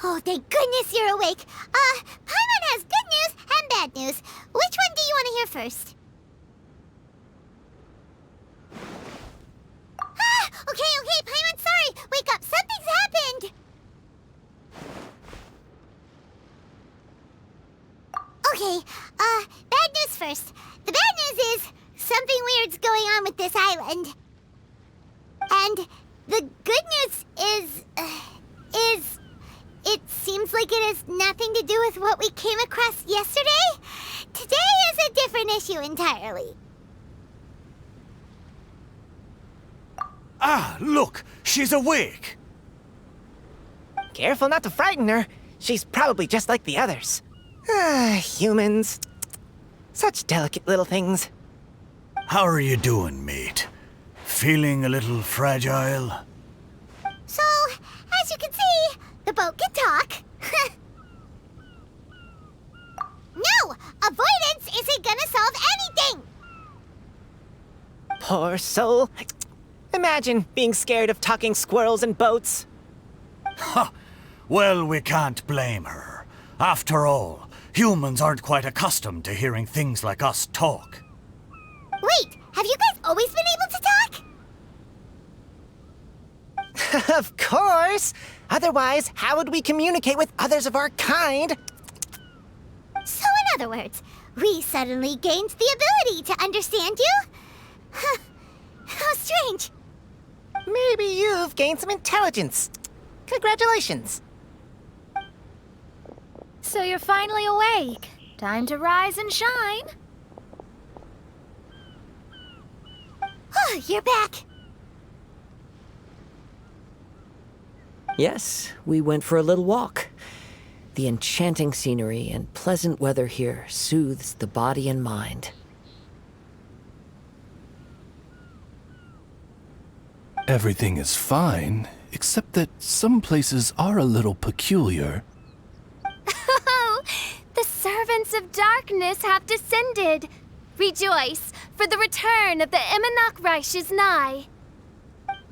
Oh, thank goodness you're awake. Paimon has good news and bad news. Which one do you want to hear first? Okay, Paimon, sorry. Wake up, something's happened. Okay, bad news first. The bad news is something weird's going on with this island. And the good news is it seems like it has nothing to do with what we came across yesterday. Today is a different issue entirely. Ah, look! She's awake! Careful not to frighten her. She's probably just like the others. Humans. Such delicate little things. How are you doing, mate? Feeling a little fragile? So, as you can see, the boat can talk. No! Avoidance isn't gonna solve anything! Poor soul. Imagine being scared of talking squirrels and boats. Ha! Well, we can't blame her. After all, humans aren't quite accustomed to hearing things like us talk. Wait, have you guys always been able to talk? Of course! Otherwise, how would we communicate with others of our kind? So in other words, we suddenly gained the ability to understand you? Huh. How strange. Maybe you've gained some intelligence. Congratulations. So you're finally awake. Time to rise and shine. Oh, you're back. Yes, we went for a little walk. The enchanting scenery and pleasant weather here soothes the body and mind. Everything is fine, except that some places are a little peculiar. Oh, the servants of darkness have descended. Rejoice, for the return of the Immonok is nigh.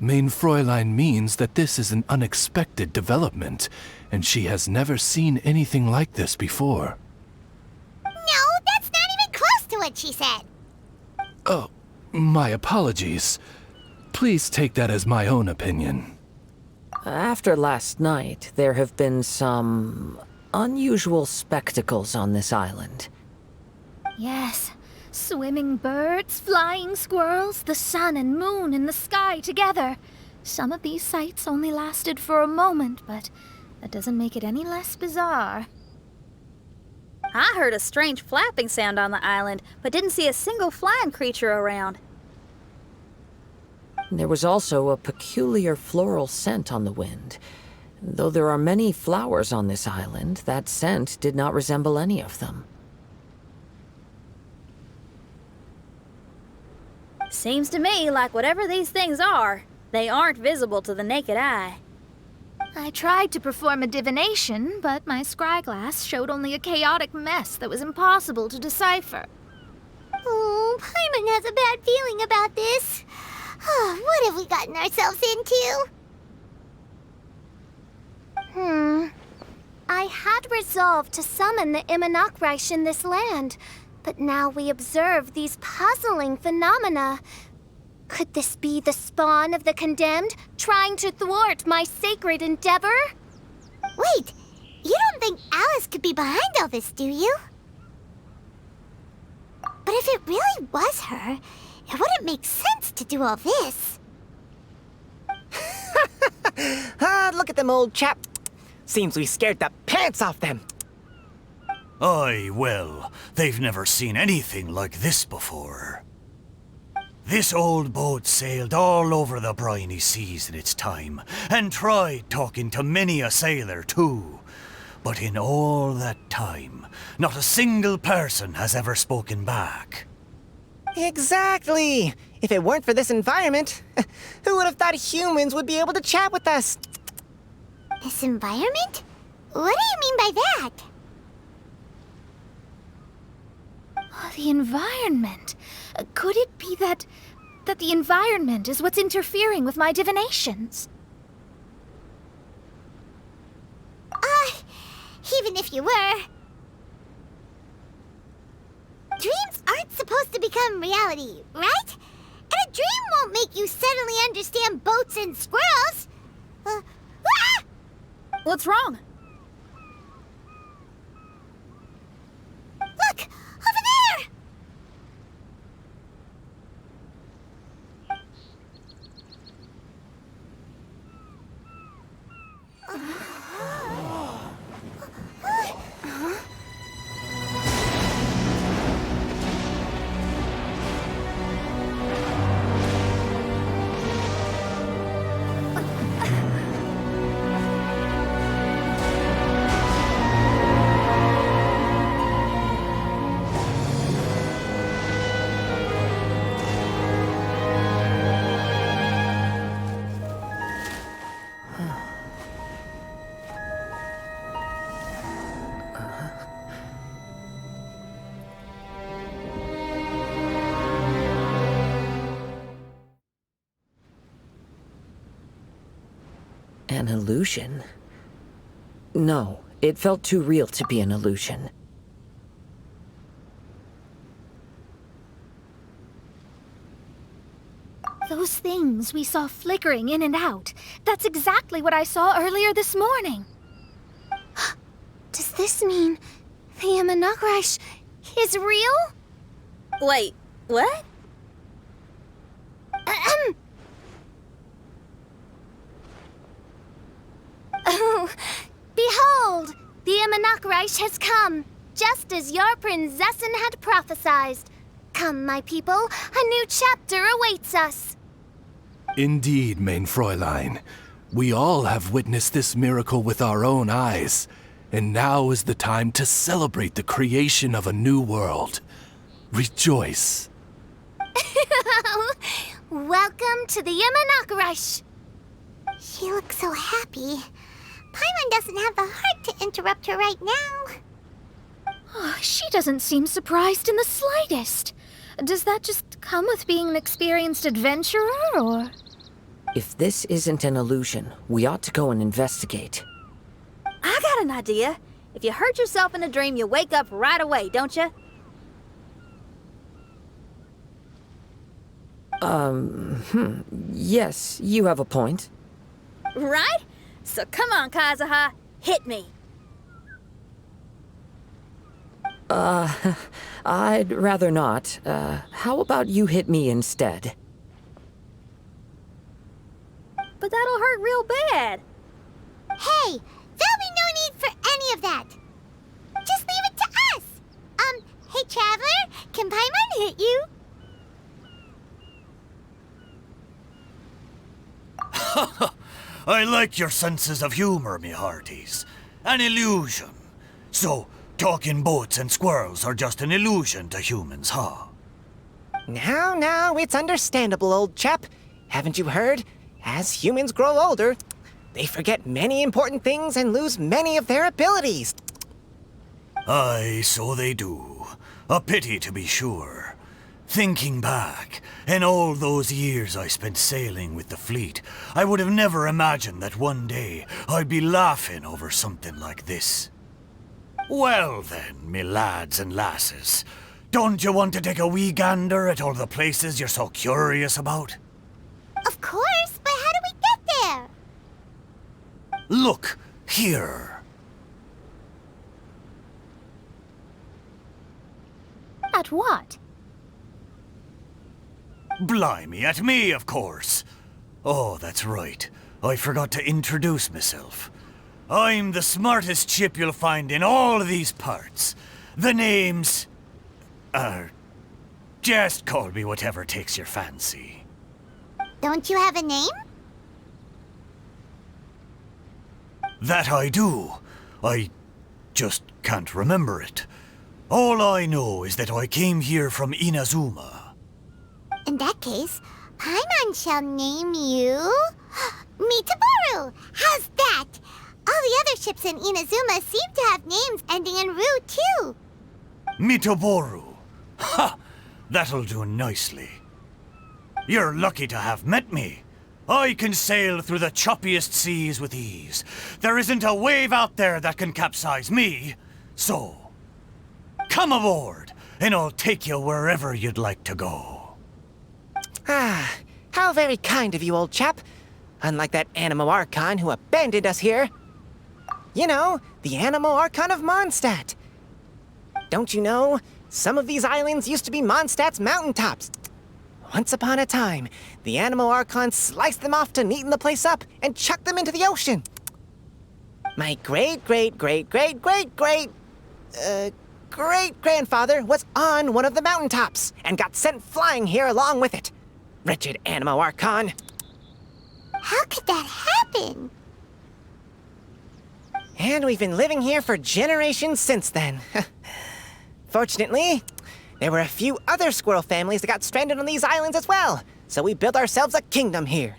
Mein Fräulein means that this is an unexpected development, and she has never seen anything like this before. No, that's not even close to what she said. Oh, my apologies. Please take that as my own opinion. After last night, there have been some unusual spectacles on this island. Yes, swimming birds, flying squirrels, the sun and moon in the sky together. Some of these sights only lasted for a moment, but that doesn't make it any less bizarre. I heard a strange flapping sound on the island, but didn't see a single flying creature around. There was also a peculiar floral scent on the wind. Though there are many flowers on this island, that scent did not resemble any of them. Seems to me like whatever these things are, they aren't visible to the naked eye. I tried to perform a divination, but my scryglass showed only a chaotic mess that was impossible to decipher. Oh, Paimon has a bad feeling about this. What have we gotten ourselves into? I had resolved to summon the Immonok in this land, but now we observe these puzzling phenomena. Could this be the spawn of the condemned, trying to thwart my sacred endeavor? Wait, you don't think Alice could be behind all this, do you? But if it really was her, it wouldn't make sense to do all this. Look at them, old chap. Seems we scared the pants off them. Aye, well, they've never seen anything like this before. This old boat sailed all over the briny seas in its time, and tried talking to many a sailor too. But in all that time, not a single person has ever spoken back. Exactly. If it weren't for this environment, who would have thought humans would be able to chat with us? This environment? What do you mean by that? Oh, the environment. Could it be that the environment is what's interfering with my divinations? even if you were. Dreams aren't supposed to become reality, right? And a dream won't make you suddenly understand boats and squirrels. Ah! What's wrong? Look! Over there! An illusion? No, it felt too real to be an illusion. Those things we saw flickering in and out. That's exactly what I saw earlier this morning. Does this mean the Imanakrish is real? Wait, what? Oh, behold! The Imanakrish has come, just as your Prinzessin had prophesied. Come, my people, a new chapter awaits us. Indeed, main Fräulein. We all have witnessed this miracle with our own eyes. And now is the time to celebrate the creation of a new world. Rejoice. Welcome to the Imanakrish. She looks so happy. Paimon doesn't have the heart to interrupt her right now. Oh, she doesn't seem surprised in the slightest. Does that just come with being an experienced adventurer, or...? If this isn't an illusion, we ought to go and investigate. I got an idea. If you hurt yourself in a dream, you wake up right away, don't you? Yes, you have a point. Right? So come on, Kazuha, hit me. I'd rather not. How about you hit me instead? But that'll hurt real bad. Hey, there'll be no need for any of that. Just leave it to us. Hey, Traveler, can Paimon hit you? I like your senses of humor, me hearties. An illusion. So, talking boats and squirrels are just an illusion to humans, huh? Now, it's understandable, old chap. Haven't you heard? As humans grow older, they forget many important things and lose many of their abilities. Aye, so they do. A pity, to be sure. Thinking back, in all those years I spent sailing with the fleet, I would have never imagined that one day I'd be laughing over something like this. Well then, me lads and lasses, don't you want to take a wee gander at all the places you're so curious about? Of course, but how do we get there? Look, here. At what? Blimey, at me, of course. Oh, that's right. I forgot to introduce myself. I'm the smartest chip you'll find in all of these parts. The name's... just call me whatever takes your fancy. Don't you have a name? That I do. I just can't remember it. All I know is that I came here from Inazuma. In that case, Paimon shall name you... Mitaboru! How's that? All the other ships in Inazuma seem to have names ending in Ru, too. Mitaboru. Ha! That'll do nicely. You're lucky to have met me. I can sail through the choppiest seas with ease. There isn't a wave out there that can capsize me. So, come aboard, and I'll take you wherever you'd like to go. Ah, how very kind of you, old chap. Unlike that Animo Archon who abandoned us here. You know, the Animo Archon of Mondstadt. Don't you know, some of these islands used to be Mondstadt's mountaintops. Once upon a time, the Animo Archon sliced them off to neaten the place up and chucked them into the ocean. My great-grandfather was on one of the mountaintops and got sent flying here along with it. Wretched Animo Archon. How could that happen? And we've been living here for generations since then. Fortunately, there were a few other squirrel families that got stranded on these islands as well, so we built ourselves a kingdom here.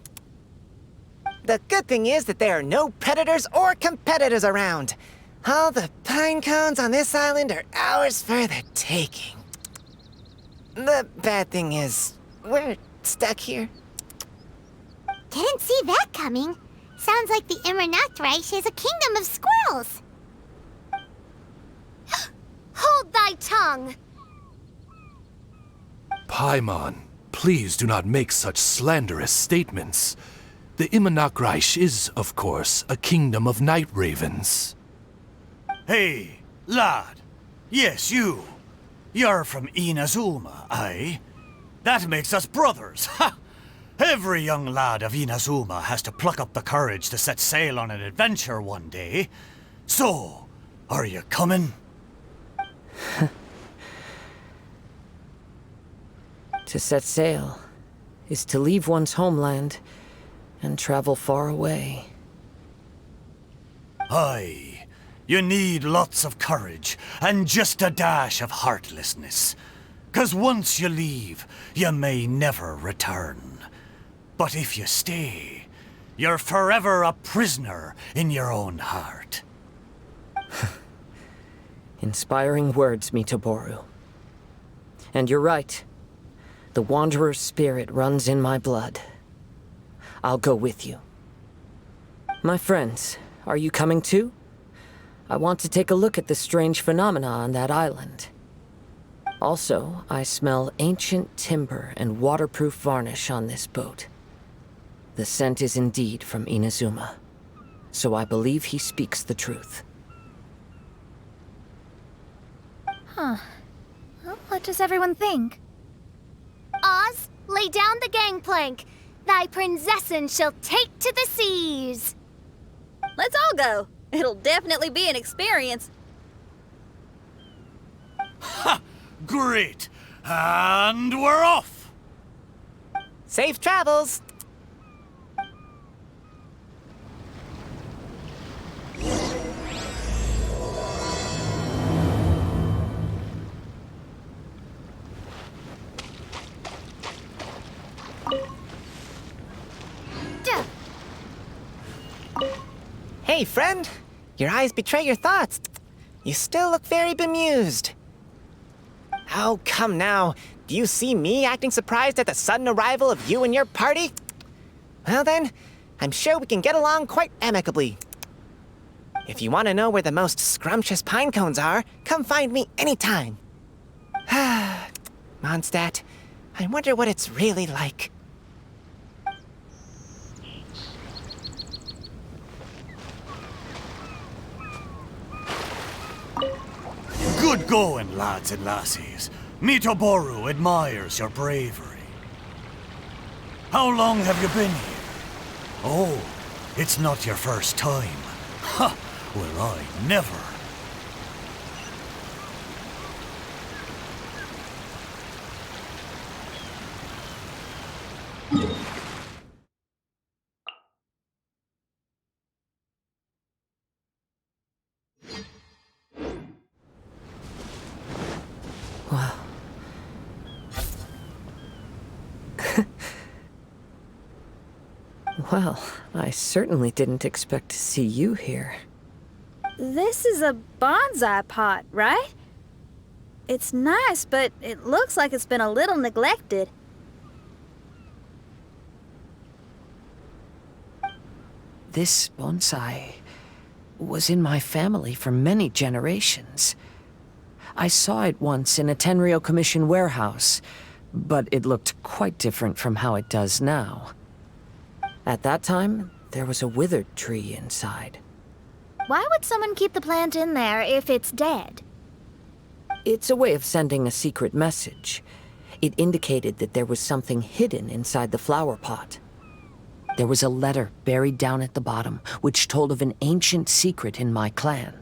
The good thing is that there are no predators or competitors around. All the pine cones on this island are ours for the taking. The bad thing is, we're stuck here. Didn't see that coming. Sounds like the Immernachtreich is a kingdom of squirrels. Hold thy tongue! Paimon, please do not make such slanderous statements. The Immernachtreich is, of course, a kingdom of night ravens. Hey, lad. Yes, you. You're from Inazuma, aye? That makes us brothers, ha! Every young lad of Inazuma has to pluck up the courage to set sail on an adventure one day. So, are you coming? To set sail is to leave one's homeland and travel far away. Aye. You need lots of courage and just a dash of heartlessness. 'Cause once you leave, you may never return. But if you stay, you're forever a prisoner in your own heart. Inspiring words, Mitoboru. And you're right. The Wanderer's spirit runs in my blood. I'll go with you. My friends, are you coming too? I want to take a look at the strange phenomena on that island. Also, I smell ancient timber and waterproof varnish on this boat. The scent is indeed from Inazuma, so I believe he speaks the truth. Well, what does everyone think? Oz, lay down the gangplank. Thy princessin shall take to the seas. Let's all go. It'll definitely be an experience. Ha! Great! And we're off! Safe travels! Hey, friend. Your eyes betray your thoughts. You still look very bemused. Oh, come now. Do you see me acting surprised at the sudden arrival of you and your party? Well then, I'm sure we can get along quite amicably. If you want to know where the most scrumptious pine cones are, come find me anytime. Mondstadt, I wonder what it's really like. Good going, lads and lassies. Mitoboru admires your bravery. How long have you been here? Oh, it's not your first time. Ha! Well, I never. Wow. Well, I certainly didn't expect to see you here. This is a bonsai pot, right? It's nice, but it looks like it's been a little neglected. This bonsai was in my family for many generations. I saw it once in a Tenryo Commission warehouse, but it looked quite different from how it does now. At that time, there was a withered tree inside. Why would someone keep the plant in there if it's dead? It's a way of sending a secret message. It indicated that there was something hidden inside the flower pot. There was a letter buried down at the bottom, which told of an ancient secret in my clan.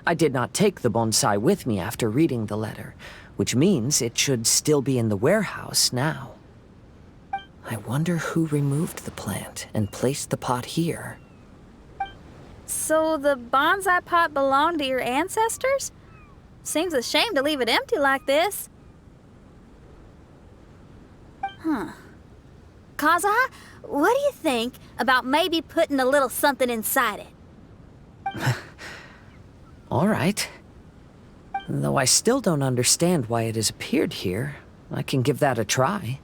I did not take the bonsai with me after reading the letter, which means it should still be in the warehouse now. I wonder who removed the plant and placed the pot here. So the bonsai pot belonged to your ancestors? Seems a shame to leave it empty like this. Kazuha, what do you think about maybe putting a little something inside it? All right. Though I still don't understand why it has appeared here, I can give that a try.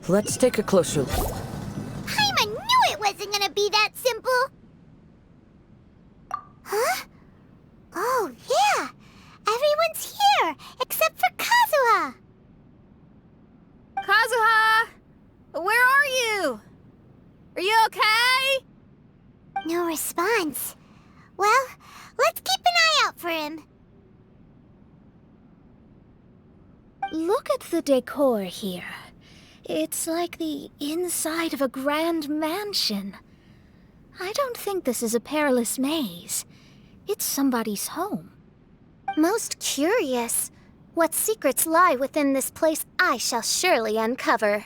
Let's take a closer look. Paimon knew it wasn't gonna be that simple! Huh? Oh, yeah! Everyone's here, except for Kazuha! Kazuha! Where are you? Are you okay? No response. Well, let's keep an eye out for him. Look at the decor here. It's like the inside of a grand mansion. I don't think this is a perilous maze. It's somebody's home. Most curious. What secrets lie within this place I shall surely uncover.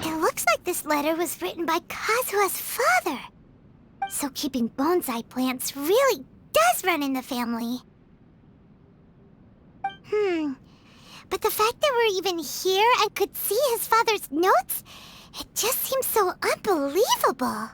It looks like this letter was written by Kazuha's father. So keeping bonsai plants really does run in the family. But the fact that we're even here and could see his father's notes, it just seems so unbelievable.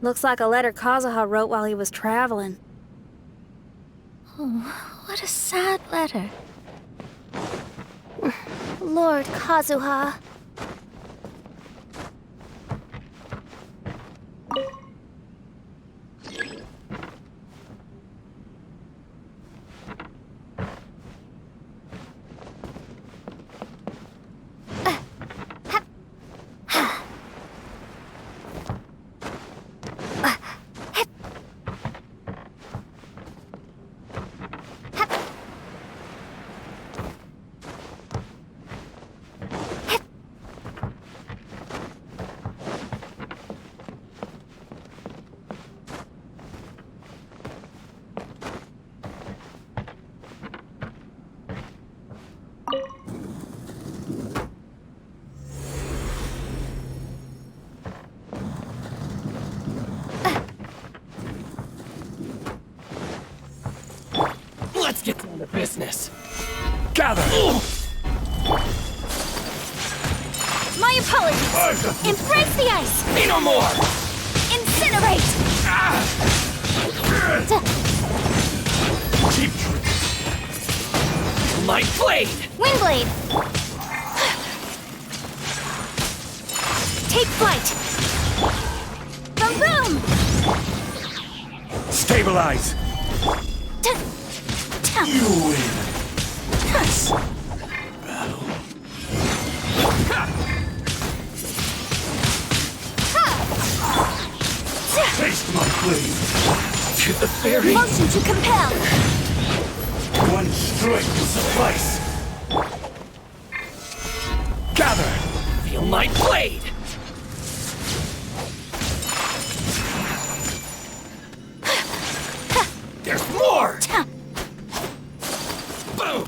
Looks like a letter Kazuha wrote while he was traveling. Oh, what a sad letter. Lord Kazuha. Let's get down to business. Gather! My apologies. Embrace the ice. Say no more! Incinerate. Keep Light blade! Windblade. Take flight. Boom boom. stabilize! You win! Battle. Taste my blade! To the fairy! Motion to compel. One strike will suffice! Gather! Feel my blade! There's more! Boom!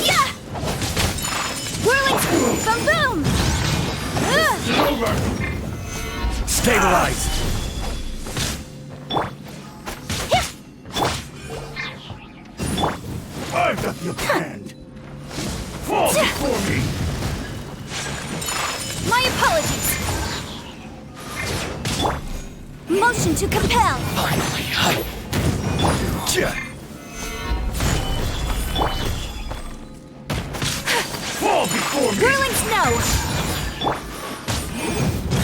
Yeah! Whirling boom boom! Over! Stabilize! I've got your hand! Fall before me! My apologies. Motion to compel. Finally, I... Fall before me! Whirling snow.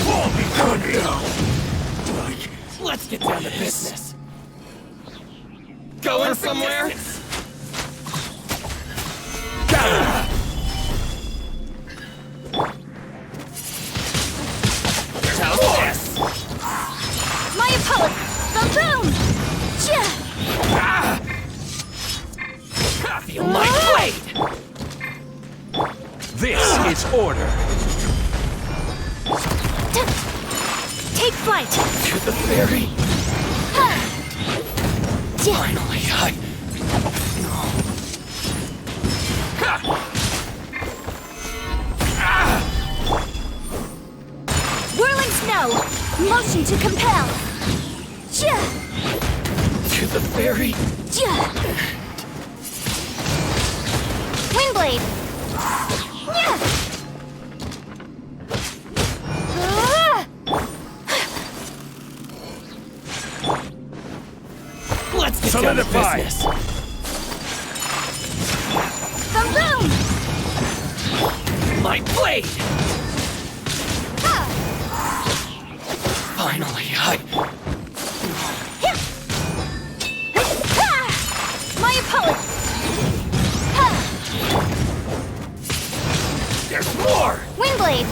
Fall before me! Let's get down to business. Going somewhere? Gather! How's this? My apologies. Boom boom. Yeah. Feel my blade! This is order! Take flight. To the fairy! Finally, I... Whirling snow. Motion to compel. Yeah. To the fairy! Yeah. Windblade. Yeah. Let's get Solidify. down to business. Boom boom. My blade! Finally, I... My apologies. There's more! Windblade.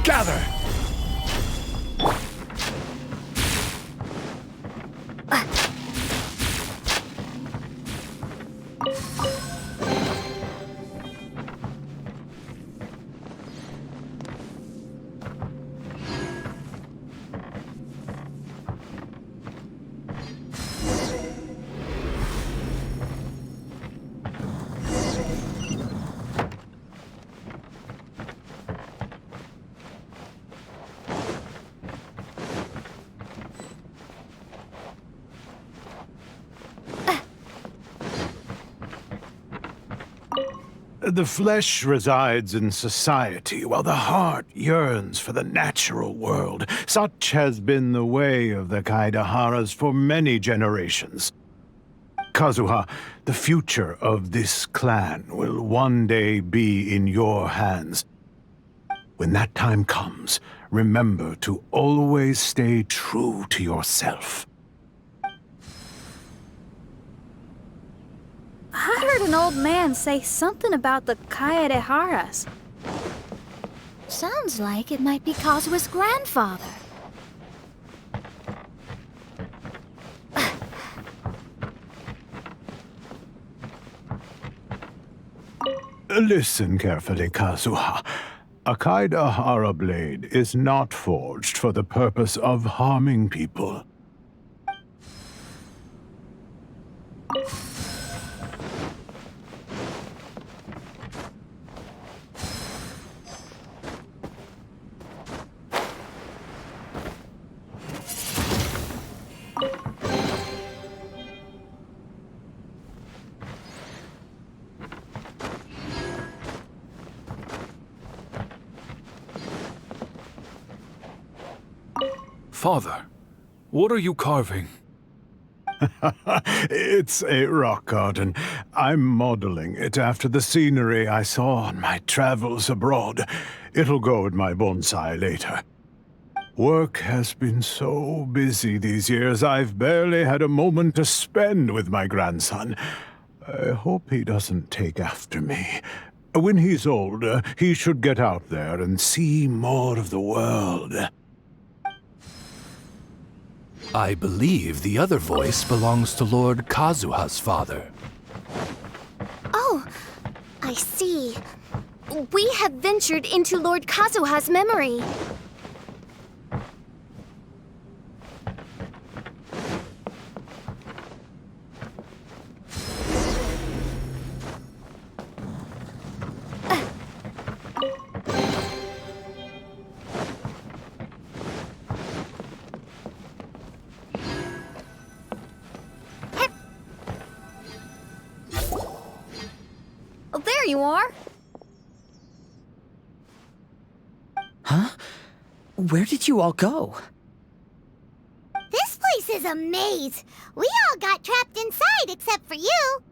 Gather! The flesh resides in society, while the heart yearns for the natural world. Such has been the way of the Kaidaharas for many generations. Kazuha, the future of this clan will one day be in your hands. When that time comes, remember to always stay true to yourself. I heard an old man say something about the Kaidaharas. Sounds like it might be Kazuha's grandfather. Listen carefully, Kazuha. A Kaidahara blade is not forged for the purpose of harming people. Father, what are you carving? It's a rock garden. I'm modeling it after the scenery I saw on my travels abroad. It'll go in my bonsai later. Work has been so busy these years, I've barely had a moment to spend with my grandson. I hope he doesn't take after me. When he's older, he should get out there and see more of the world. I believe the other voice belongs to Lord Kazuha's father. Oh, I see. We have ventured into Lord Kazuha's memory. There you are. Huh? Where did you all go? This place is a maze. We all got trapped inside except for you.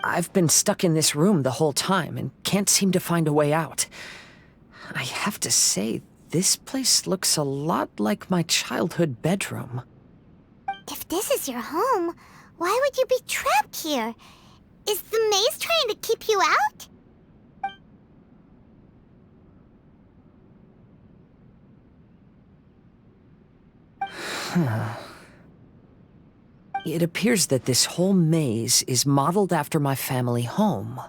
I've been stuck in this room the whole time and can't seem to find a way out. I have to say, this place looks a lot like my childhood bedroom. If this is your home, why would you be trapped here? Is the maze trying to keep you out? It appears that this whole maze is modeled after my family home.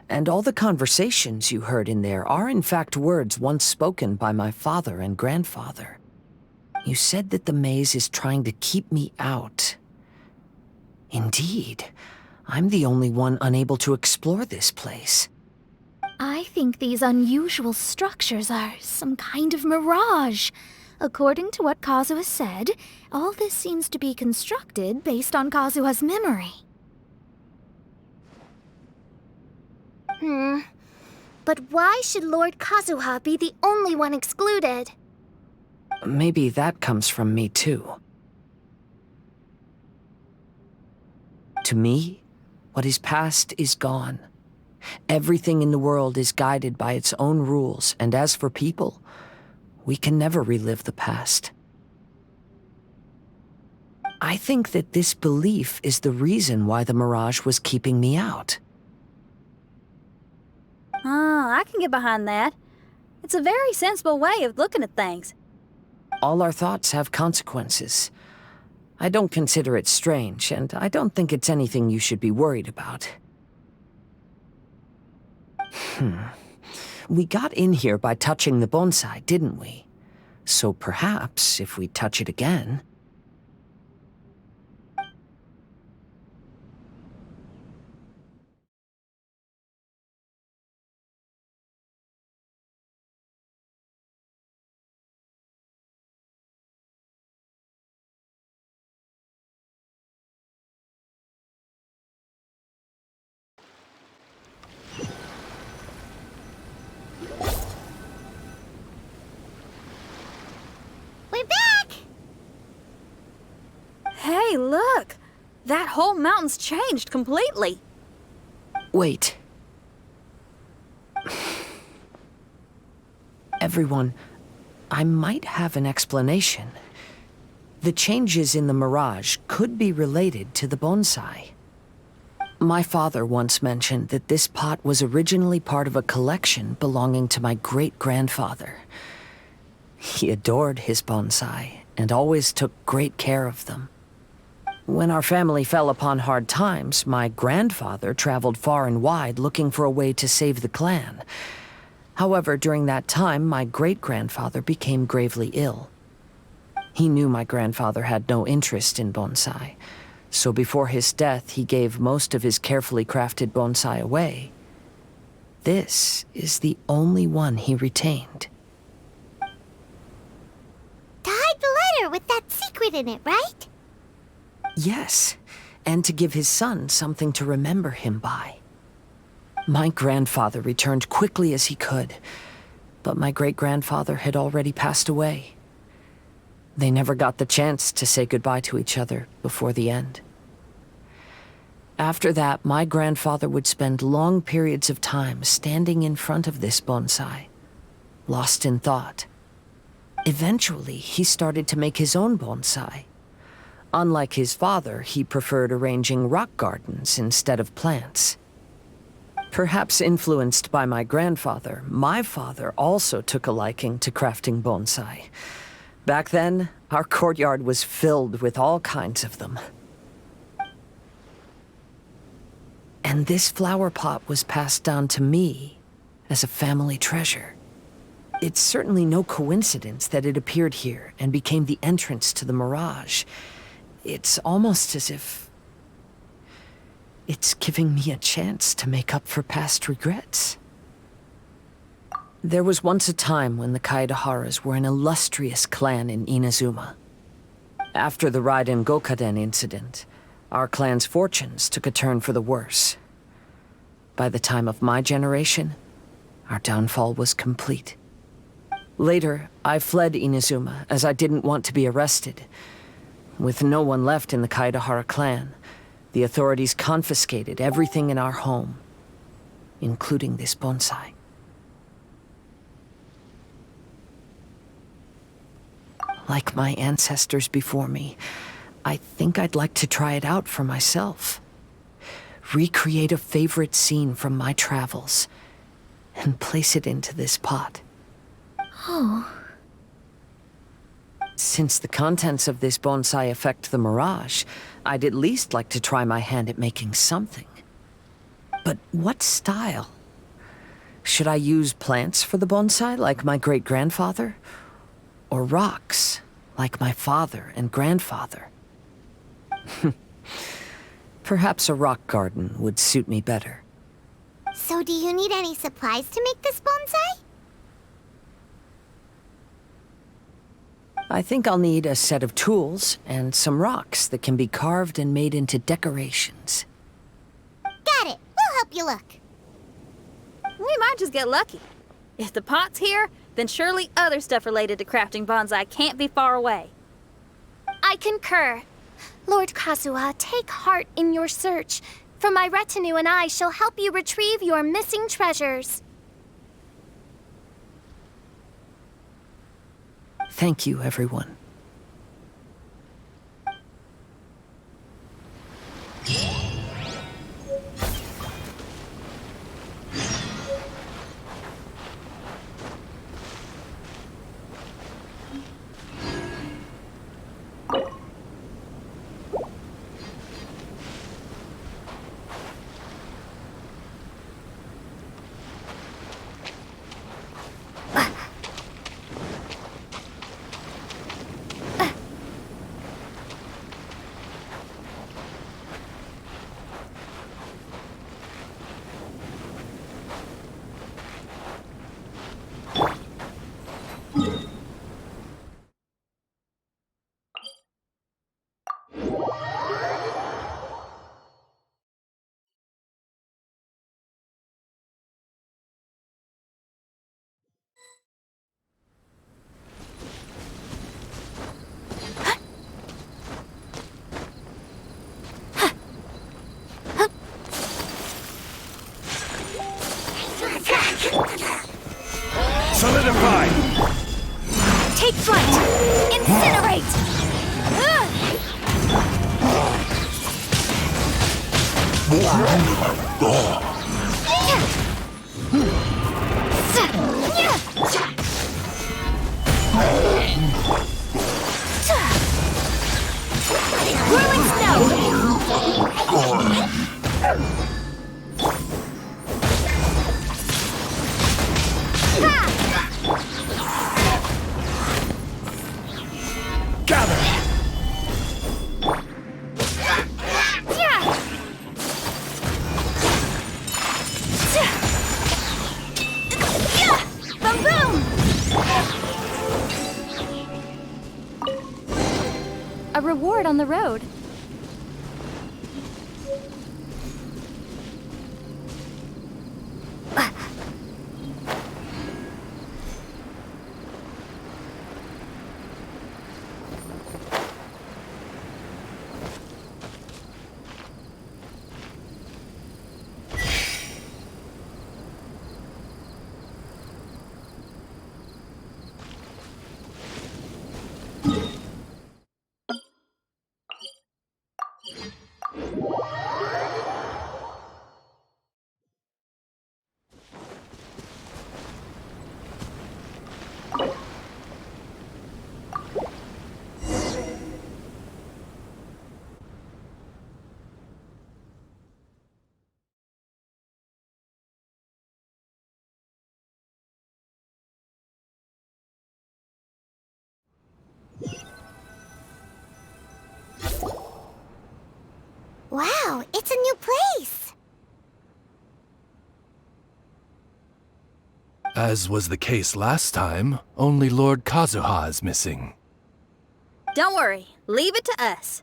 And all the conversations you heard in there are in fact words once spoken by my father and grandfather. You said that the maze is trying to keep me out. Indeed, I'm the only one unable to explore this place. I think these unusual structures are some kind of mirage. According to what Kazuha said, all this seems to be constructed based on Kazuha's memory. But why should Lord Kazuha be the only one excluded? Maybe that comes from me too. To me, what is past is gone. Everything in the world is guided by its own rules, and as for people, we can never relive the past. I think that this belief is the reason why the mirage was keeping me out. I can get behind that. It's a very sensible way of looking at things. All our thoughts have consequences. I don't consider it strange, and I don't think it's anything you should be worried about. We got in here by touching the bonsai, didn't we? So perhaps, if we touch it again... We're back! Hey, look! That whole mountain's changed completely. Wait. Everyone, I might have an explanation. The changes in the mirage could be related to the bonsai. My father once mentioned that this pot was originally part of a collection belonging to my great-grandfather. He adored his bonsai and always took great care of them. When our family fell upon hard times, my grandfather traveled far and wide looking for a way to save the clan. However, during that time, my great-grandfather became gravely ill. He knew my grandfather had no interest in bonsai, so before his death, he gave most of his carefully crafted bonsai away. This is the only one he retained. To hide the letter with that secret in it, right? Yes, and to give his son something to remember him by. My grandfather returned quickly as he could, but my great-grandfather had already passed away. They never got the chance to say goodbye to each other before the end. After that, my grandfather would spend long periods of time standing in front of this bonsai, lost in thought. Eventually, he started to make his own bonsai. Unlike his father, he preferred arranging rock gardens instead of plants. Perhaps influenced by my grandfather, my father also took a liking to crafting bonsai. Back then, our courtyard was filled with all kinds of them. And this flower pot was passed down to me as a family treasure. It's certainly no coincidence that it appeared here and became the entrance to the mirage. It's almost as if it's giving me a chance to make up for past regrets. There was once a time when the Kaidaharas were an illustrious clan in Inazuma. After the Raiden Gokaden incident, our clan's fortunes took a turn for the worse. By the time of my generation, our downfall was complete. Later, I fled Inazuma as I didn't want to be arrested. With no one left in the Kaidahara clan, the authorities confiscated everything in our home, including this bonsai. Like my ancestors before me, I think I'd like to try it out for myself. Recreate a favorite scene from my travels, and place it into this pot. Oh. Since the contents of this bonsai affect the mirage, I'd at least like to try my hand at making something. But what style? Should I use plants for the bonsai, like my great-grandfather? Or rocks, like my father and grandfather? Perhaps a rock garden would suit me better. So do you need any supplies to make this bonsai? I think I'll need a set of tools and some rocks that can be carved and made into decorations. Got it. We'll help you look. We might just get lucky. If the pot's here, then surely other stuff related to crafting bonsai can't be far away. I concur. Lord Kazuha, take heart in your search, for my retinue and I shall help you retrieve your missing treasures. Thank you, everyone. Solidify! Take flight! Incinerate! Whirling a reward on the road. Wow, it's a new place! As was the case last time, only Lord Kazuha is missing. Don't worry, leave it to us.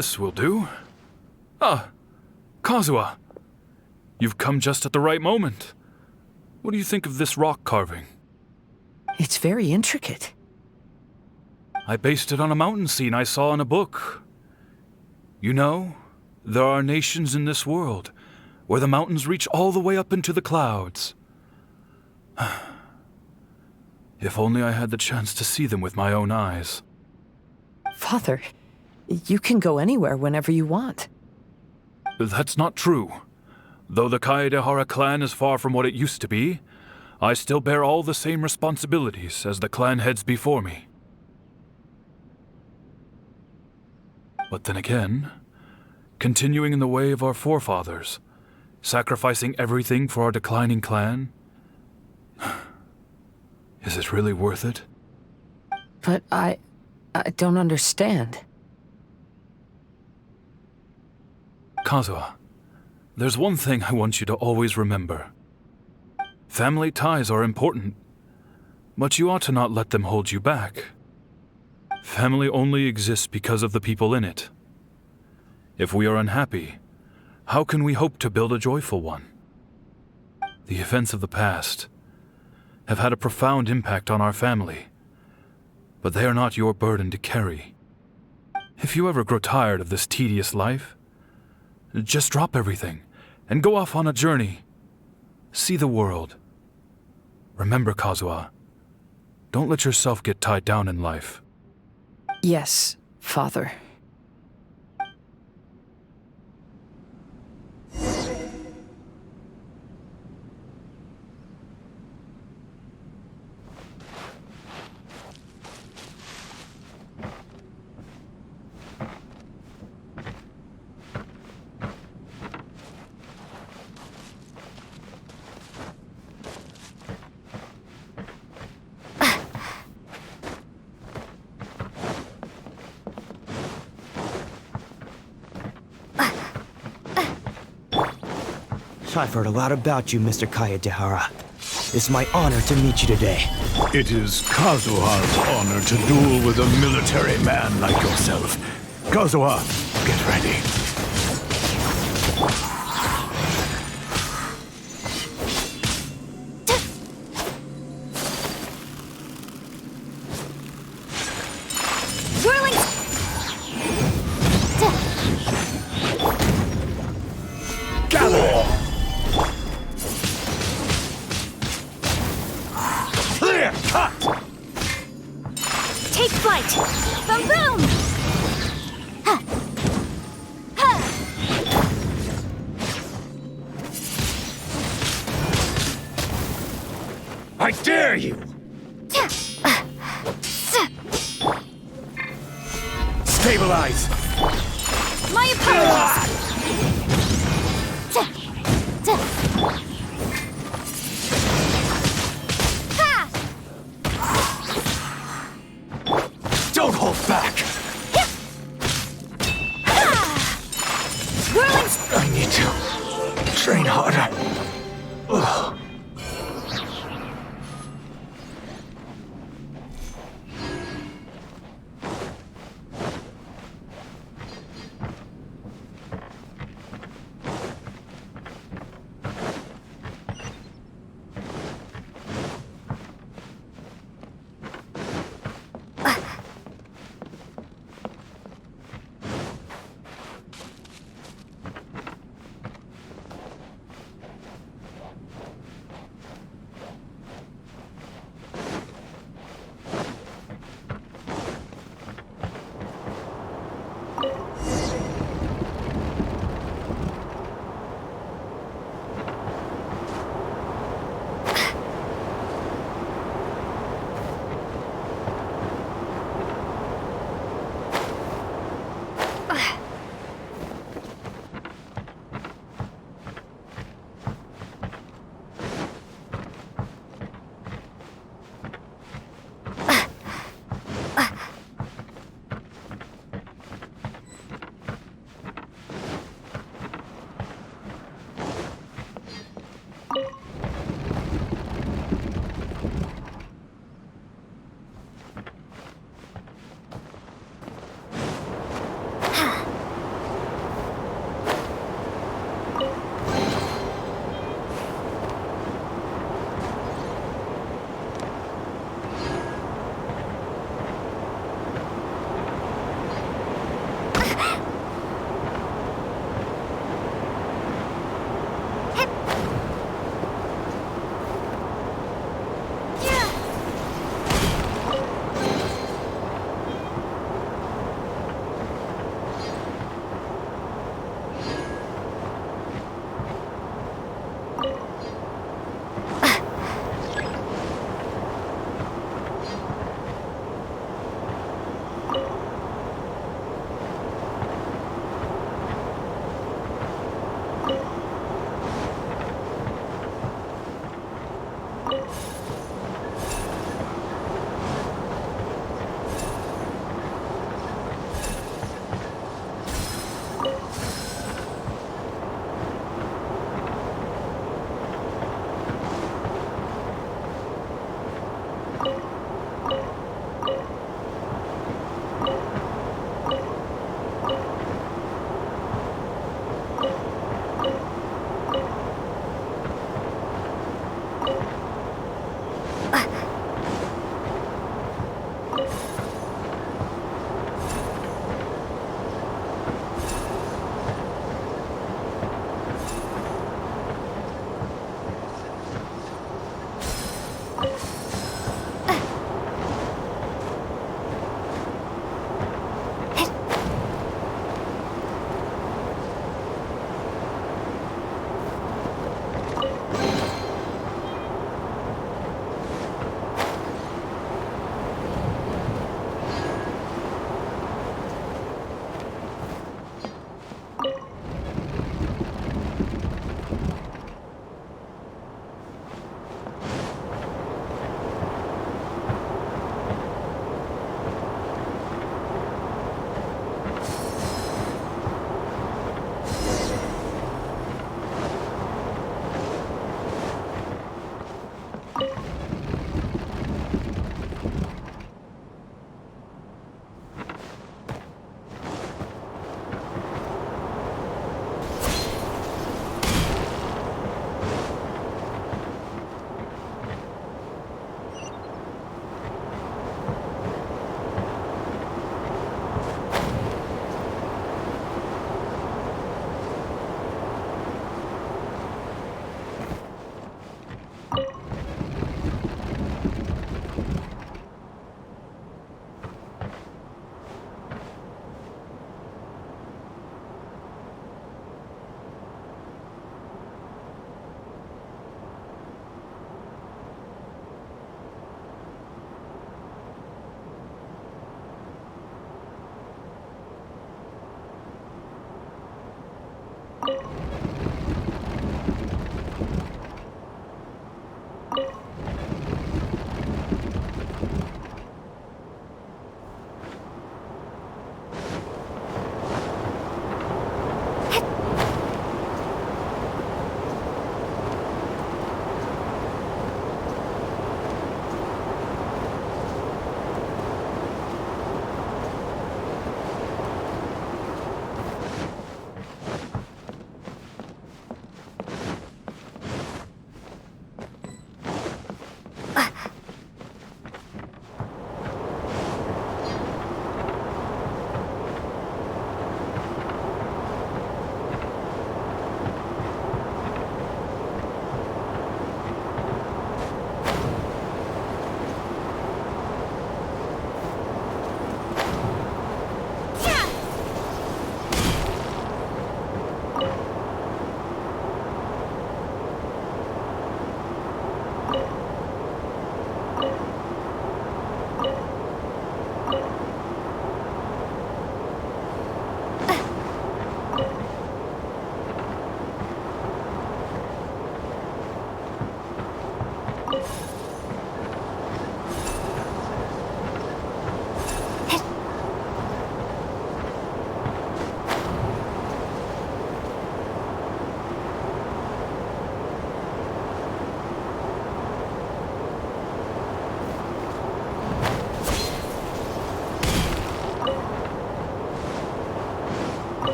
This will do. Ah, Kazuha. You've come just at the right moment. What do you think of this rock carving? It's very intricate. I based it on a mountain scene I saw in a book. You know, there are nations in this world where the mountains reach all the way up into the clouds. If only I had the chance to see them with my own eyes. Father, you can go anywhere whenever you want. That's not true. Though the Kaedehara clan is far from what it used to be, I still bear all the same responsibilities as the clan heads before me. But then again, continuing in the way of our forefathers, sacrificing everything for our declining clan, is it really worth it? But I don't understand. Kazuha, there's one thing I want you to always remember. Family ties are important, but you ought to not let them hold you back. Family only exists because of the people in it. If we are unhappy, how can we hope to build a joyful one? The events of the past have had a profound impact on our family, but they are not your burden to carry. If you ever grow tired of this tedious life, just drop everything and go off on a journey. See the world. Remember, Kazuha, don't let yourself get tied down in life. Yes, Father. I've heard a lot about you, Mr. Kaedehara. It's my honor to meet you today. It is Kazuha's honor to duel with a military man like yourself. Kazuha, get ready. Take flight! Boom boom! Ha! Ha! I dare you! Stabilize! My opponent! Don't hold back! I need to train harder. Ugh.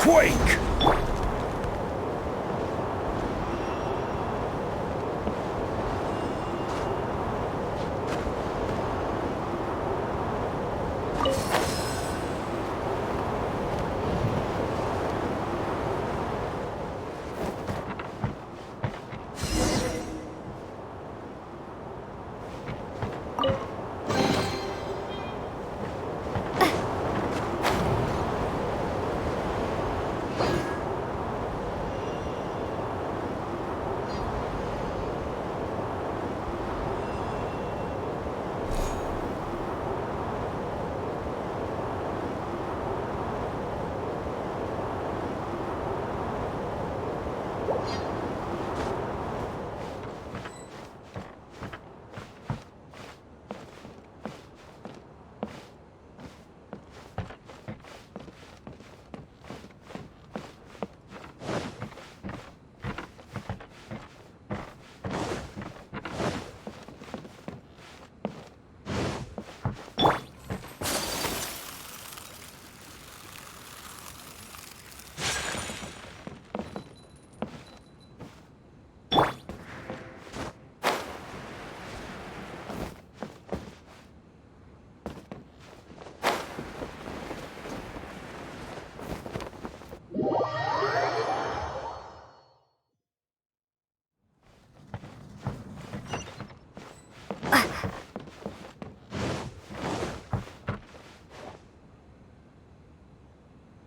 quake!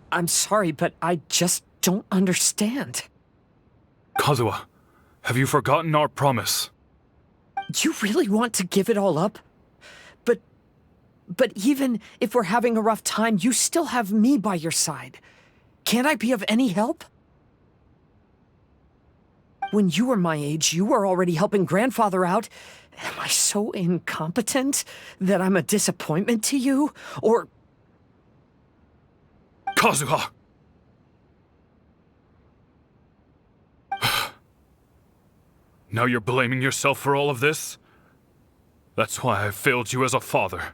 I'm sorry, but I just don't understand. Kazuha, have you forgotten our promise? You really want to give it all up? But even if we're having a rough time, you still have me by your side. Can't I be of any help? When you were my age, you were already helping grandfather out. Am I so incompetent that I'm a disappointment to you? Or... Kazuha! Now you're blaming yourself for all of this? That's why I failed you as a father.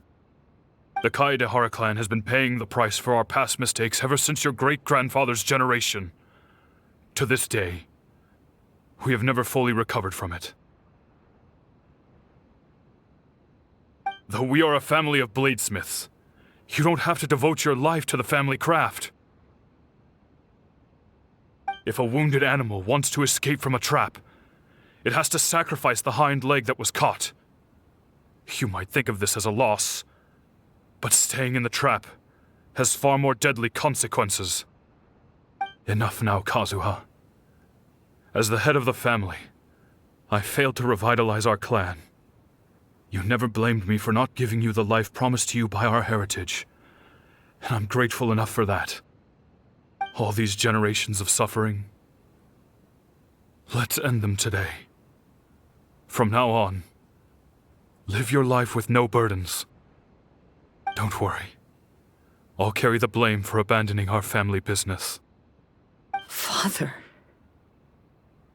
The Kaedehara clan has been paying the price for our past mistakes ever since your great-grandfather's generation. To this day, we have never fully recovered from it. Though we are a family of bladesmiths, you don't have to devote your life to the family craft. If a wounded animal wants to escape from a trap, it has to sacrifice the hind leg that was caught. You might think of this as a loss, but staying in the trap has far more deadly consequences. Enough now, Kazuha. As the head of the family, I failed to revitalize our clan. You never blamed me for not giving you the life promised to you by our heritage, and I'm grateful enough for that. All these generations of suffering, let's end them today. From now on, live your life with no burdens. Don't worry. I'll carry the blame for abandoning our family business. Father,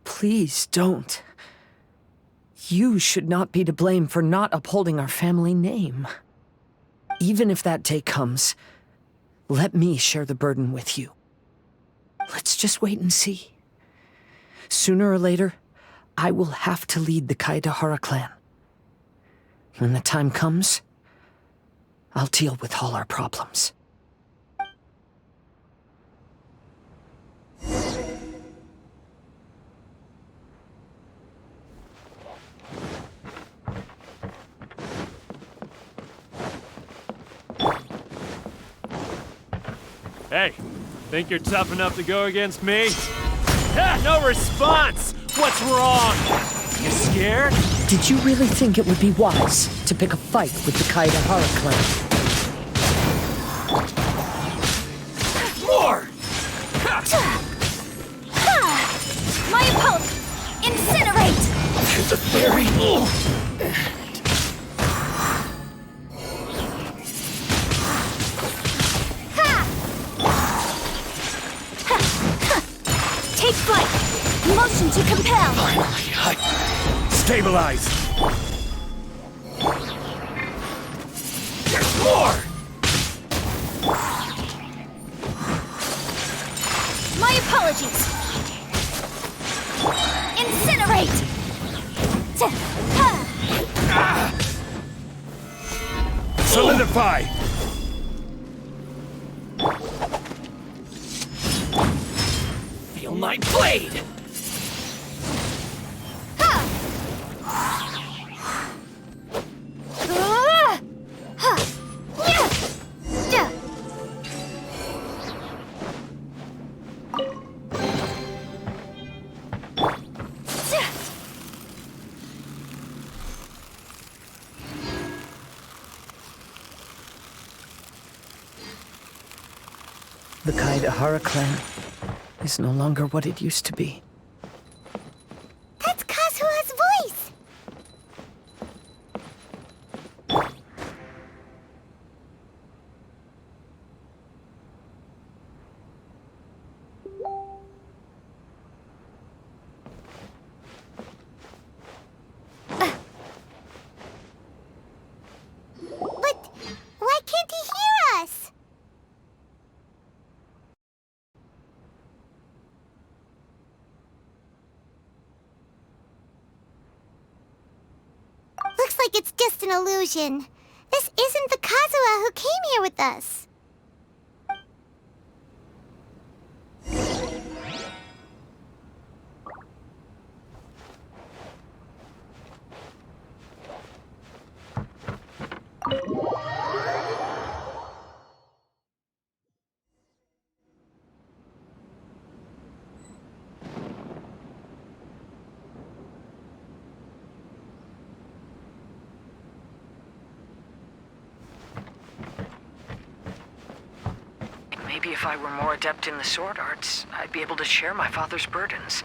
please don't. You should not be to blame for not upholding our family name. Even if that day comes, let me share the burden with you. Let's just wait and see. Sooner or later, I will have to lead the Kaedehara clan. When the time comes, I'll deal with all our problems. Hey, think you're tough enough to go against me? Ah, no response! What's wrong? You scared? Did you really think it would be wise to pick a fight with the Kaedehara clan? More! My opponent! Incinerate! It's a fairy! Take flight! Motion to compel! Stabilize! There's more! apologies. Incinerate! Solidify! Feel my blade! The Kaidahara clan is no longer what it used to be. That's Kazuha's voice! But why can't he hear us? Looks like it's just an illusion. This isn't the Kazuha who came here with us. Maybe if I were more adept in the sword arts, I'd be able to share my father's burdens.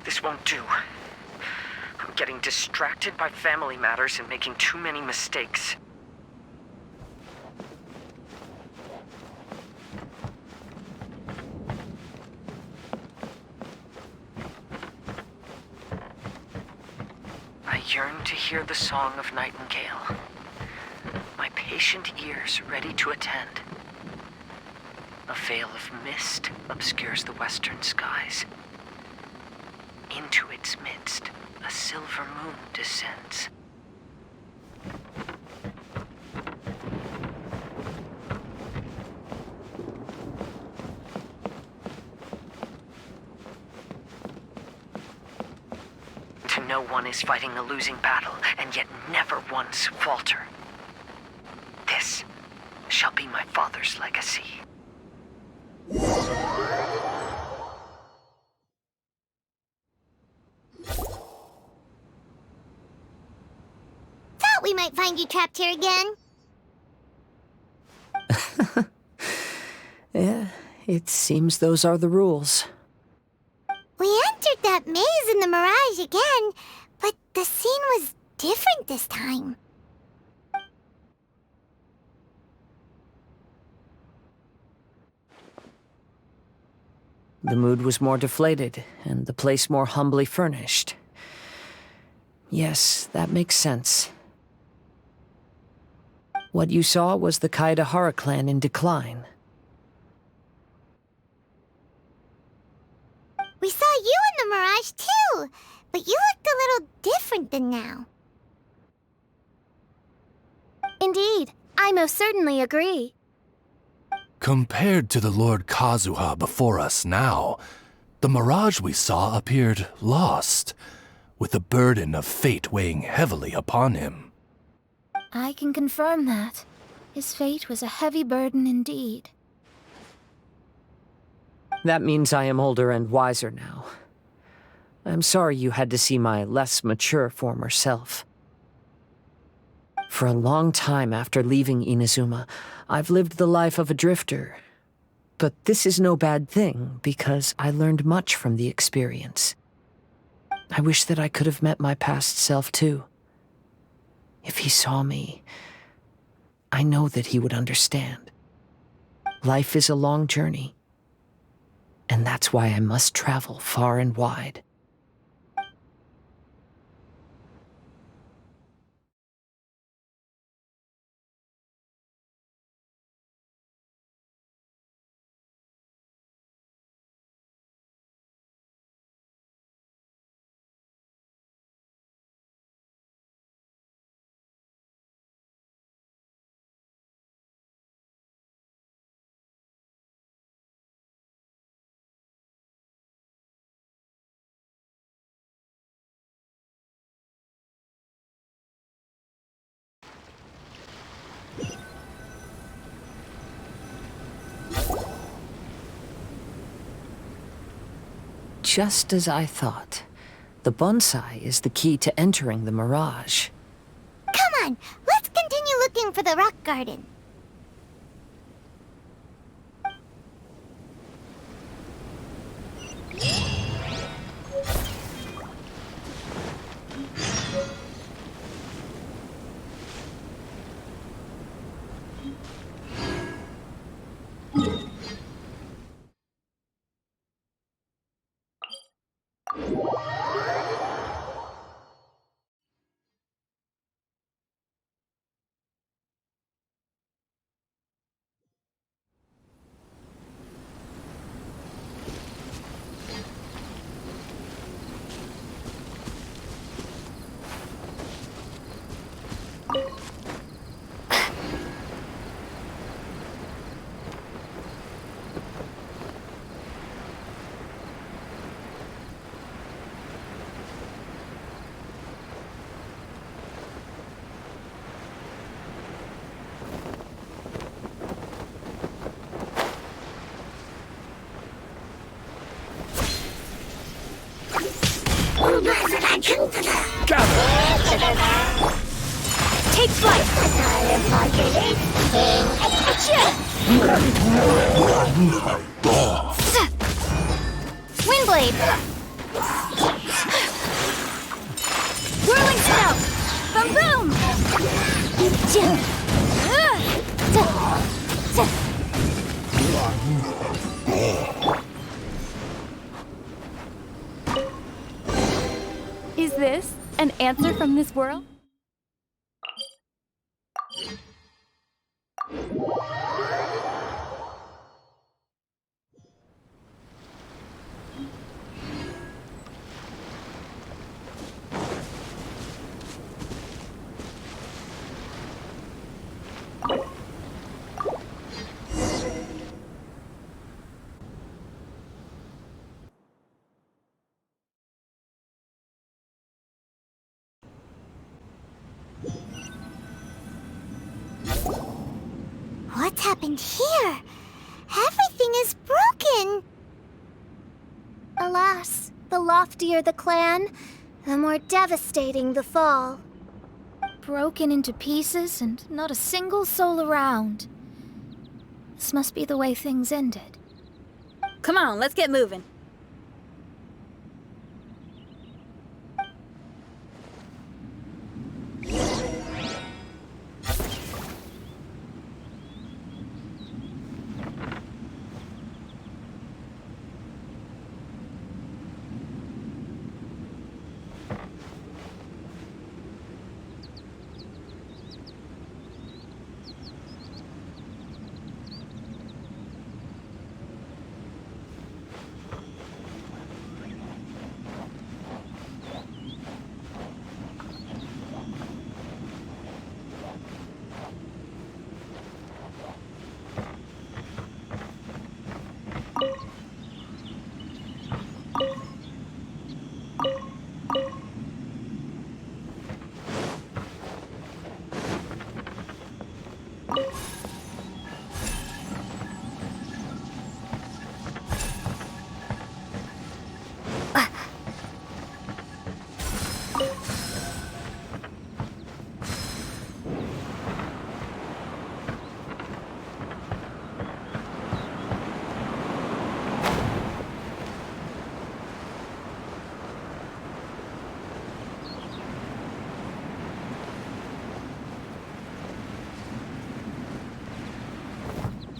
This won't do. I'm getting distracted by family matters and making too many mistakes. I yearn to hear the song of Nightingale. My patient ears ready to attend. A veil of mist obscures the western skies. Into its midst, a silver moon descends. To know one is fighting a losing battle, and yet never once falter. This shall be my father's legacy. We might find you trapped here again. Yeah, it seems those are the rules. We entered that maze in the Mirage again, but the scene was different this time. The mood was more deflated, and the place more humbly furnished. Yes, that makes sense. What you saw was the Kaidahara clan in decline. We saw you in the Mirage too, but you looked a little different than now. Indeed, I most certainly agree. Compared to the Lord Kazuha before us now, the mirage we saw appeared lost, with the burden of fate weighing heavily upon him. I can confirm that. His fate was a heavy burden indeed. That means I am older and wiser now. I'm sorry you had to see my less mature former self. For a long time after leaving Inazuma, I've lived the life of a drifter. But this is no bad thing, because I learned much from the experience. I wish that I could have met my past self too. If he saw me, I know that he would understand. Life is a long journey, and that's why I must travel far and wide. Just as I thought. The bonsai is the key to entering the mirage. Come on, let's continue looking for the rock garden. Take flight! Windblade! Whirling snow! Boom boom! Is this an answer from this world? What's happened here? Everything is broken. Alas, the loftier the clan, the more devastating the fall. Broken into pieces and not a single soul around. This must be the way things ended. Come on, let's get moving.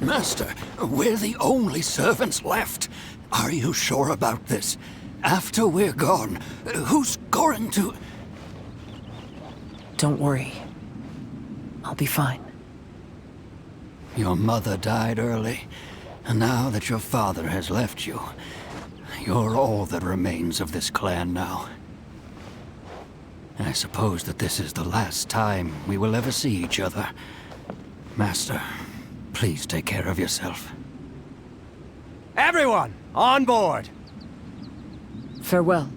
Master, we're the only servants left. Are you sure about this? After we're gone, who's going to... Don't worry. I'll be fine. Your mother died early, and now that your father has left you, you're all that remains of this clan now. I suppose that this is the last time we will ever see each other. Master, please take care of yourself. Everyone, on board! Farewell.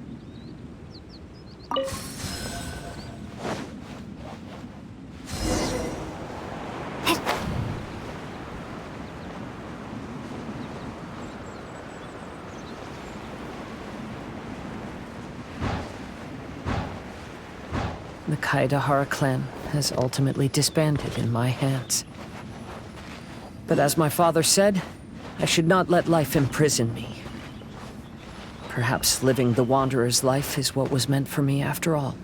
The Kaedahara clan has ultimately disbanded in my hands. But as my father said, I should not let life imprison me. Perhaps living the Wanderer's life is what was meant for me after all.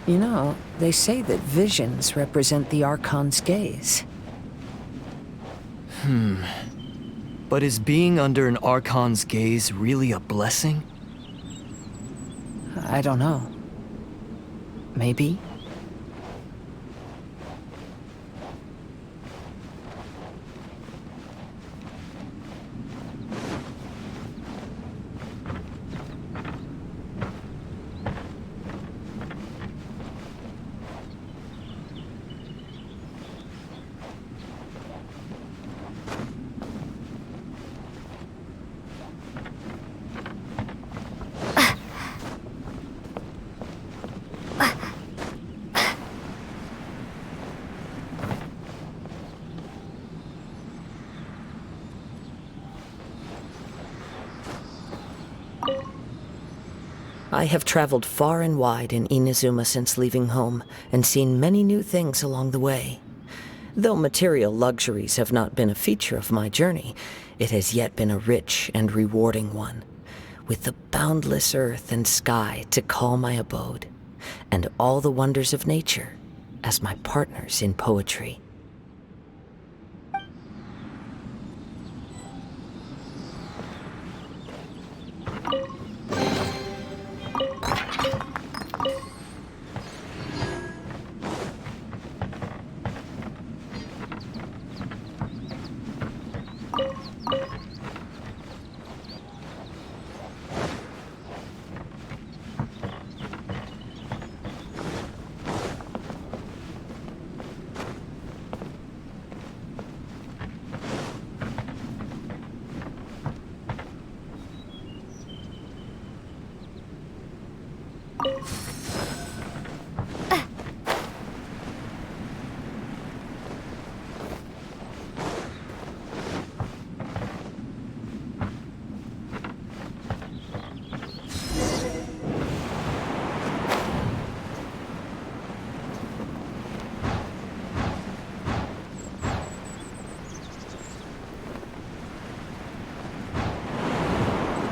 You know, they say that visions represent the Archon's gaze. But is being under an Archon's gaze really a blessing? I don't know. Maybe? I have traveled far and wide in Inazuma since leaving home, and seen many new things along the way. Though material luxuries have not been a feature of my journey, it has yet been a rich and rewarding one, with the boundless earth and sky to call my abode, and all the wonders of nature as my partners in poetry.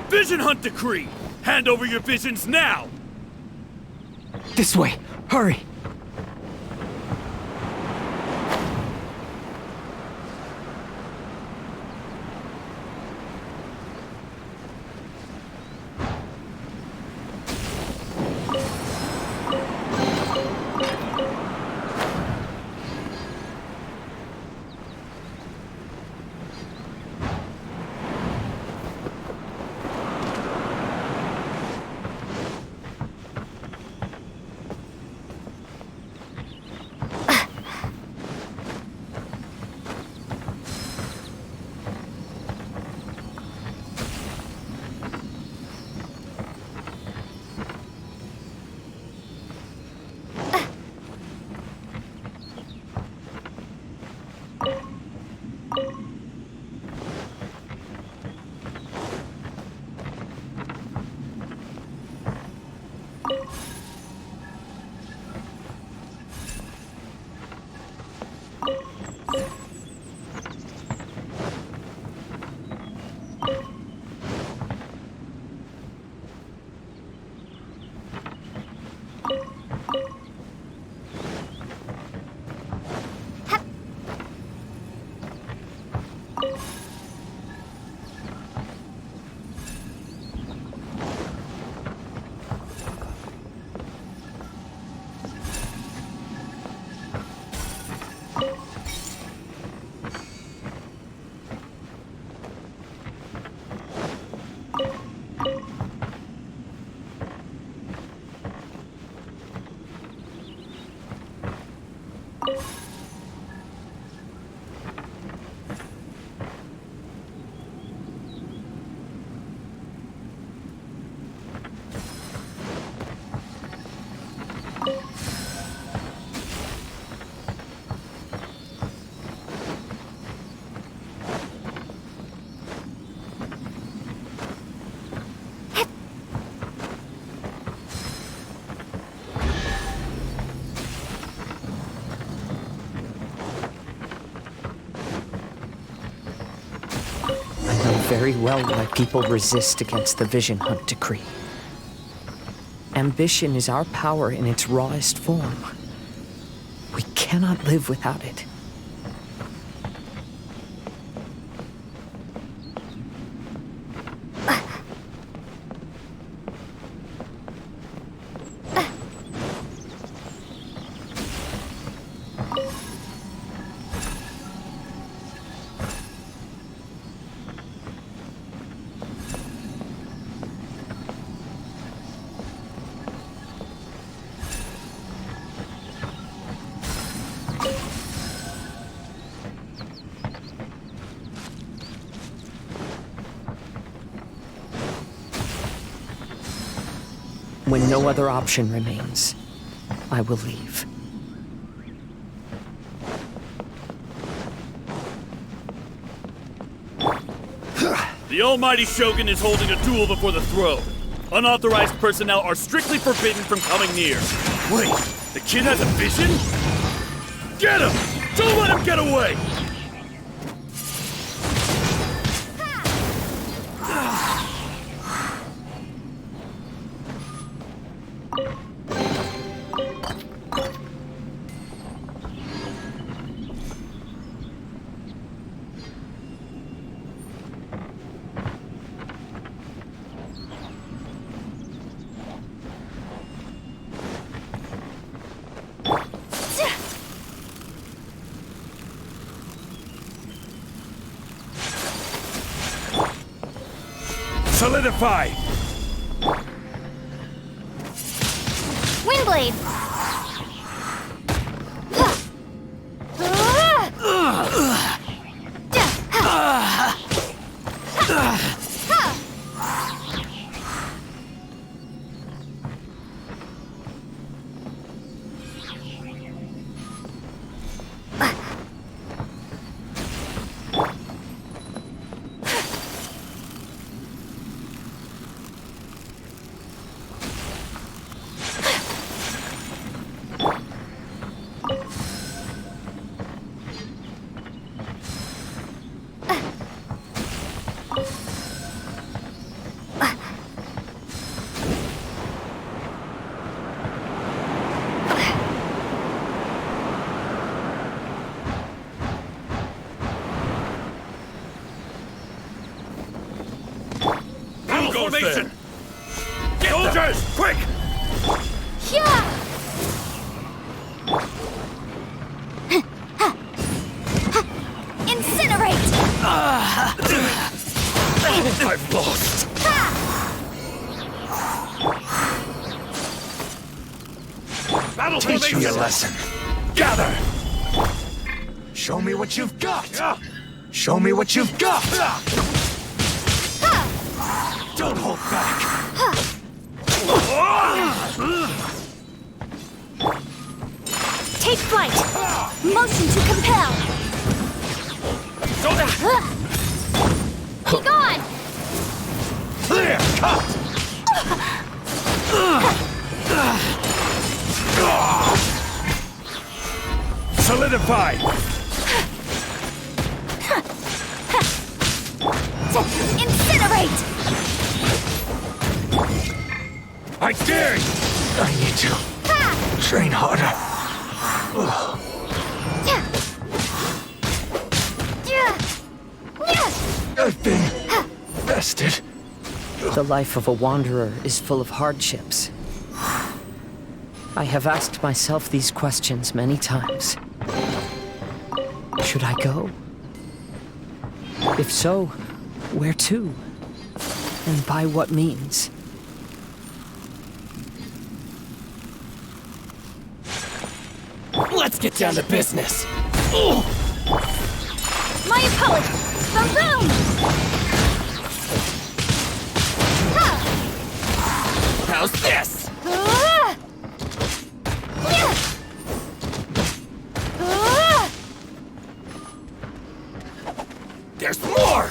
Vision Hunt Decree! Hand over your visions now! This way! Hurry! very well why people resist against the Vision Hunt decree. Ambition is our power in its rawest form. We cannot live without it. When no other option remains, I will leave. The almighty Shogun is holding a duel before the throne. Unauthorized personnel are strictly forbidden from coming near. Wait, the kid has a vision? Get him! Don't let him get away! Solidify! Windblade! Formation! Soldiers, quick! Incinerate! I've lost! Battle Teach me a formation! lesson. Gather! Show me what you've got. Show me what you've got. Don't hold back. Take flight! Motion to compel! Be gone! Clear cut. Solidify! Incinerate! I dare you! I need to train harder. I've been bested. The life of a wanderer is full of hardships. I have asked myself these questions many times. Should I go? If so, where to? And by what means? Let's get down to business. My apologies! Boom! How's this? There's more!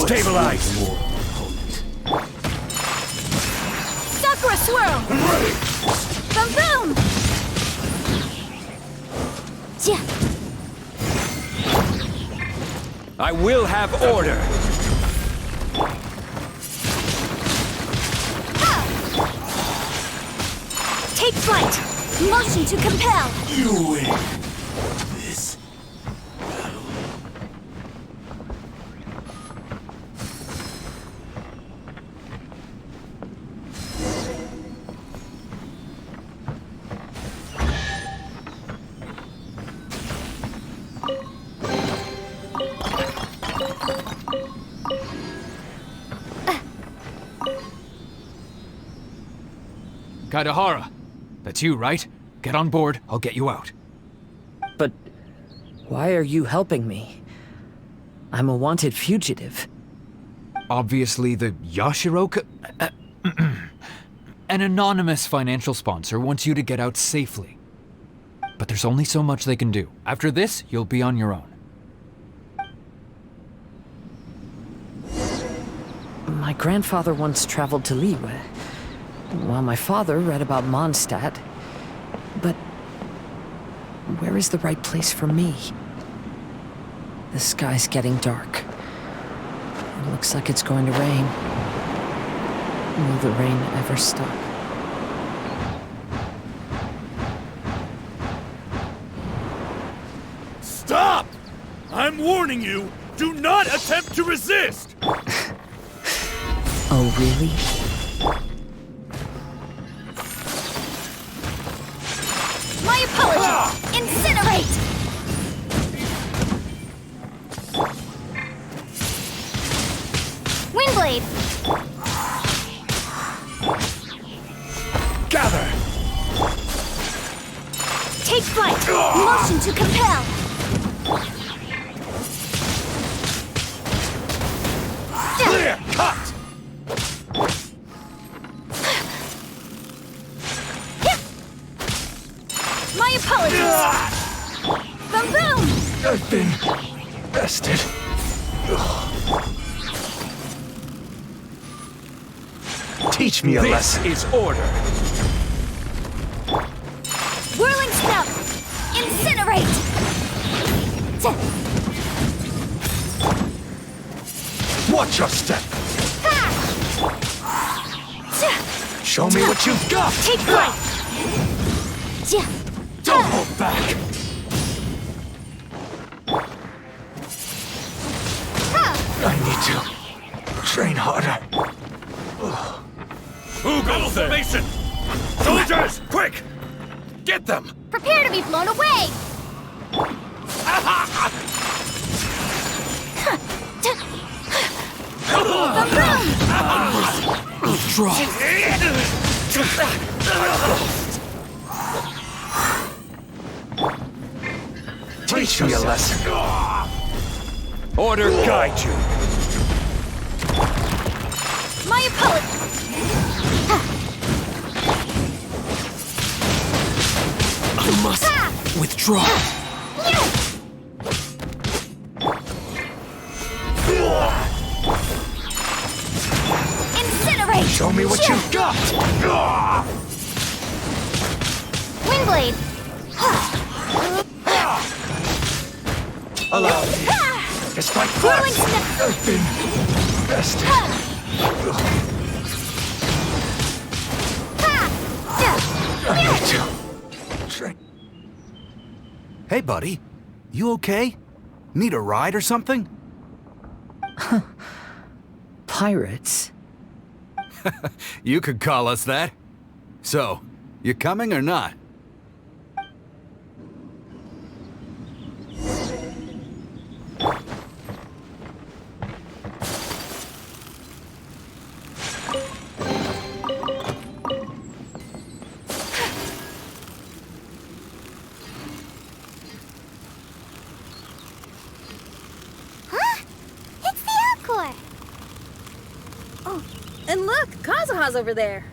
Stabilize! Sakura swirl! I'm ready! Boom boom! Yeah. I will have order! Take flight! Motion to compel! You win! This... Kaidahara, that's you, right? Get on board, I'll get you out. But why are you helping me? I'm a wanted fugitive. Obviously the Yashiroka... An anonymous financial sponsor wants you to get out safely. But there's only so much they can do. After this, you'll be on your own. My grandfather once traveled to Liyue, while my father read about Mondstadt. But where is the right place for me? The sky's getting dark. It looks like it's going to rain. Will the rain ever stop? Stop! I'm warning you, do not attempt to resist! Oh, really? My apology! Incinerate! Windblade! Gather! Take flight! Motion to compel! Clear! Cut! My apologies! Boom boom! I've been bested. Teach me a lesson. This is order. Whirling snout! Incinerate! Watch your step. Show me what you've got. Take flight! Don't hold back. I need to train harder. Who goes formation? Soldiers, quick! Get them! Prepare to be blown away! Teach me a lesson. Order guide you. My apologies! I must withdraw. Incinerate! Show me what you've got. Windblade! Allow me. It's like Whirling that. I've been bested. I need to train. Hey, buddy. You okay? Need a ride or something? Pirates? You could call us that. So, you coming or not? And look, Kazuha's over there.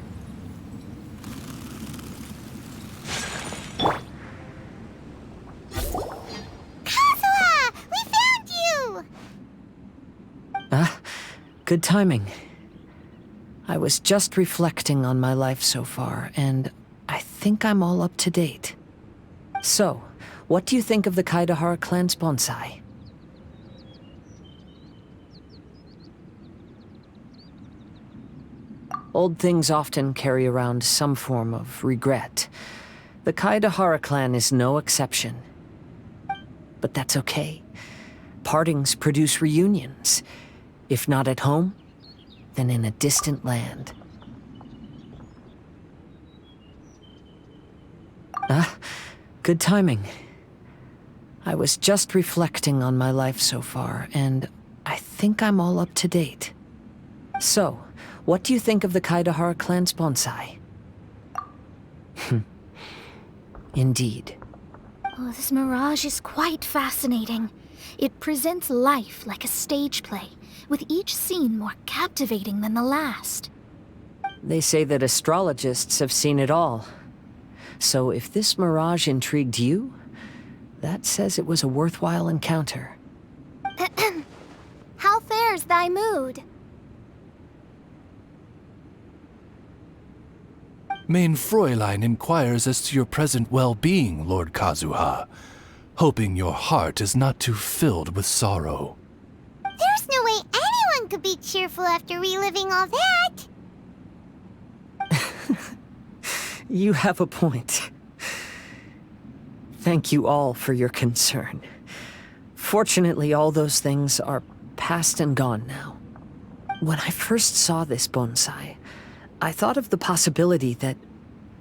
Kazuha! We found you! Good timing. I was just reflecting on my life so far, and I think I'm all up to date. So, what do you think of the Kaidahara clan's bonsai? Old things often carry around some form of regret. The Kaidahara clan is no exception. But that's okay. Partings produce reunions. If not at home, then in a distant land. Good timing. I was just reflecting on my life so far, and I think I'm all up to date. So, what do you think of the Kaidahara clan's bonsai? Indeed. Oh, this mirage is quite fascinating. It presents life like a stage play, with each scene more captivating than the last. They say that astrologists have seen it all. So if this mirage intrigued you, that says it was a worthwhile encounter. How fares thy mood? Main Fräulein inquires as to your present well-being, Lord Kazuha, hoping your heart is not too filled with sorrow. There's no way anyone could be cheerful after reliving all that. You have a point. Thank you all for your concern. Fortunately, all those things are past and gone now. When I first saw this bonsai, I thought of the possibility that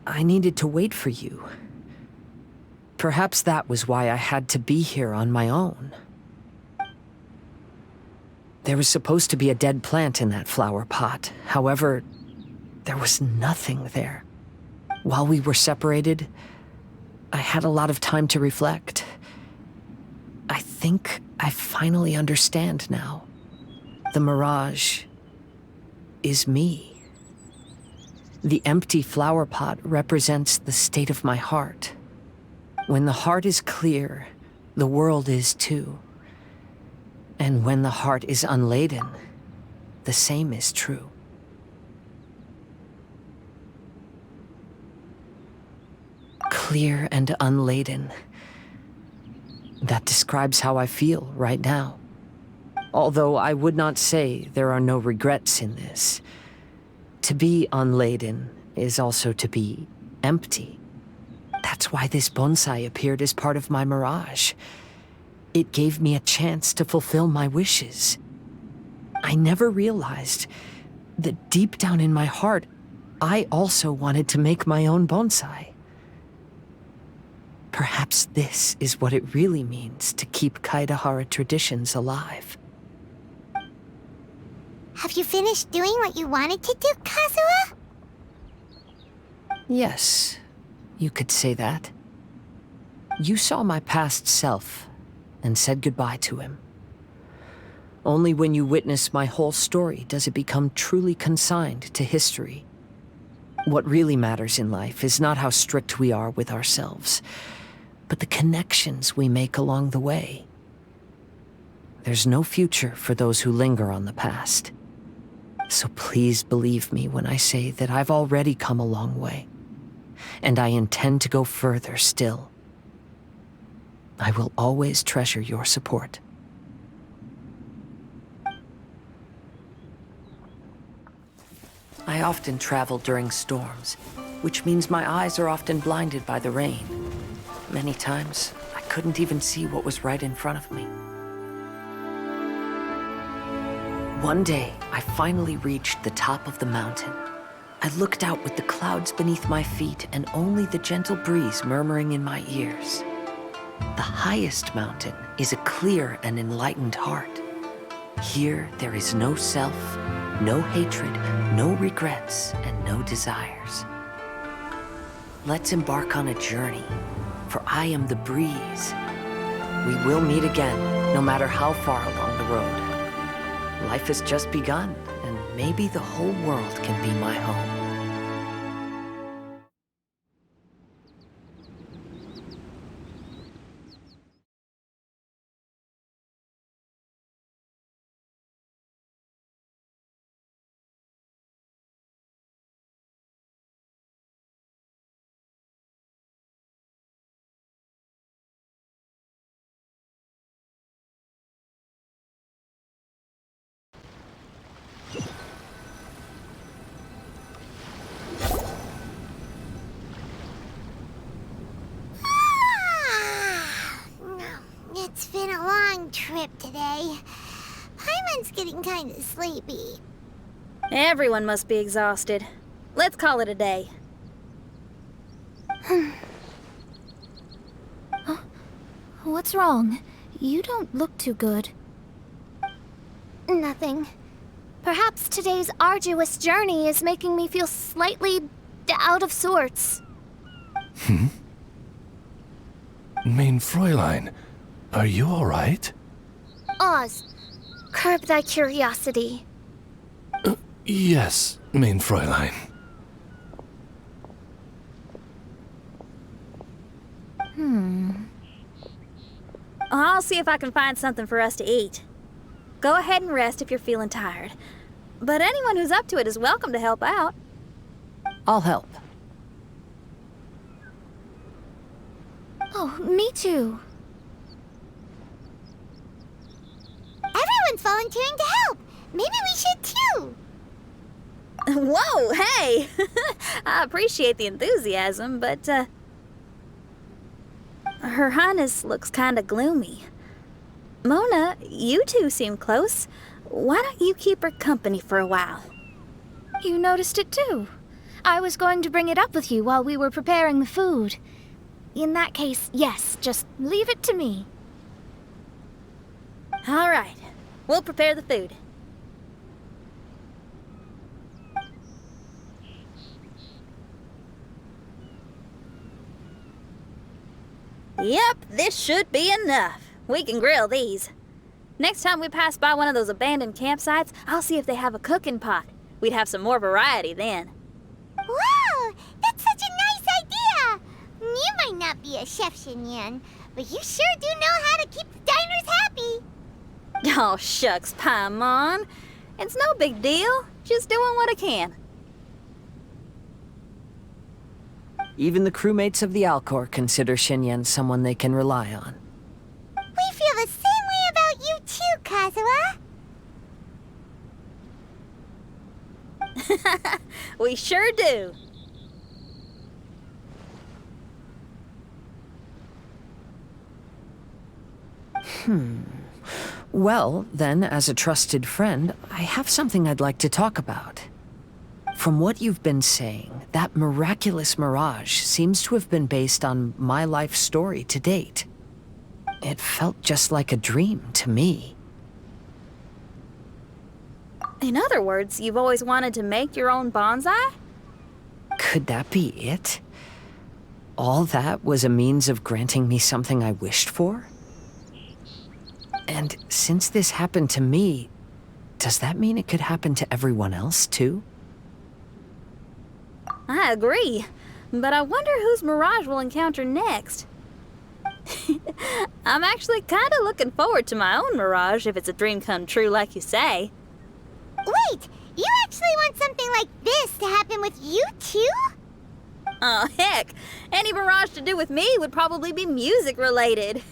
I needed to wait for you. Perhaps that was why I had to be here on my own. There was supposed to be a dead plant in that flower pot. However, there was nothing there. While we were separated, I had a lot of time to reflect. I think I finally understand now. The mirage is me. The empty flower pot represents the state of my heart. When the heart is clear, the world is too. And when the heart is unladen, the same is true. Clear and unladen. That describes how I feel right now. Although I would not say there are no regrets in this. To be unladen is also to be empty. That's why this bonsai appeared as part of my mirage. It gave me a chance to fulfill my wishes. I never realized that deep down in my heart, I also wanted to make my own bonsai. Perhaps this is what it really means to keep Kaidahara traditions alive. Have you finished doing what you wanted to do, Kazuha? Yes, you could say that. You saw my past self and said goodbye to him. Only when you witness my whole story does it become truly consigned to history. What really matters in life is not how strict we are with ourselves, but the connections we make along the way. There's no future for those who linger on the past. So please believe me when I say that I've already come a long way, and I intend to go further still. I will always treasure your support. I often travel during storms, which means my eyes are often blinded by the rain. Many times, I couldn't even see what was right in front of me. One day, I finally reached the top of the mountain. I looked out with the clouds beneath my feet and only the gentle breeze murmuring in my ears. The highest mountain is a clear and enlightened heart. Here, there is no self, no hatred, no regrets, and no desires. Let's embark on a journey, for I am the breeze. We will meet again, no matter how far along the road. Life has just begun, and maybe the whole world can be my home. It's been a long trip today. Paimon's getting kind of sleepy. Everyone must be exhausted. Let's call it a day. What's wrong? You don't look too good. Nothing. Perhaps today's arduous journey is making me feel slightly out of sorts. Main Fräulein, are you alright? Oz, curb thy curiosity. Yes, Main Fräulein. I'll see if I can find something for us to eat. Go ahead and rest if you're feeling tired. But anyone who's up to it is welcome to help out. I'll help. Oh, me too. Everyone's volunteering to help. Maybe we should too. Whoa, hey! I appreciate the enthusiasm, but, Her Highness looks kinda gloomy. Mona, you two seem close. Why don't you keep her company for a while? You noticed it too. I was going to bring it up with you while we were preparing the food. In that case, yes, just leave it to me. All right, we'll prepare the food. Yep, this should be enough. We can grill these. Next time we pass by one of those abandoned campsites, I'll see if they have a cooking pot. We'd have some more variety then. Wow, that's such a nice idea. You might not be a chef, Xinyan, but you sure do know how to keep the diners happy. Oh, shucks, Paimon. It's no big deal. Just doing what I can. Even the crewmates of the Alcor consider Xinyan someone they can rely on. We feel the same way about you too, Kazuha. We sure do. Well, then, as a trusted friend, I have something I'd like to talk about. From what you've been saying, that miraculous mirage seems to have been based on my life story to date. It felt just like a dream to me. In other words, you've always wanted to make your own bonsai? Could that be it? All that was a means of granting me something I wished for? And since this happened to me, does that mean it could happen to everyone else, too? I agree, but I wonder whose mirage we'll encounter next. I'm actually kinda looking forward to my own mirage if it's a dream come true like you say. Wait, you actually want something like this to happen with you too? Oh, heck. Any mirage to do with me would probably be music related.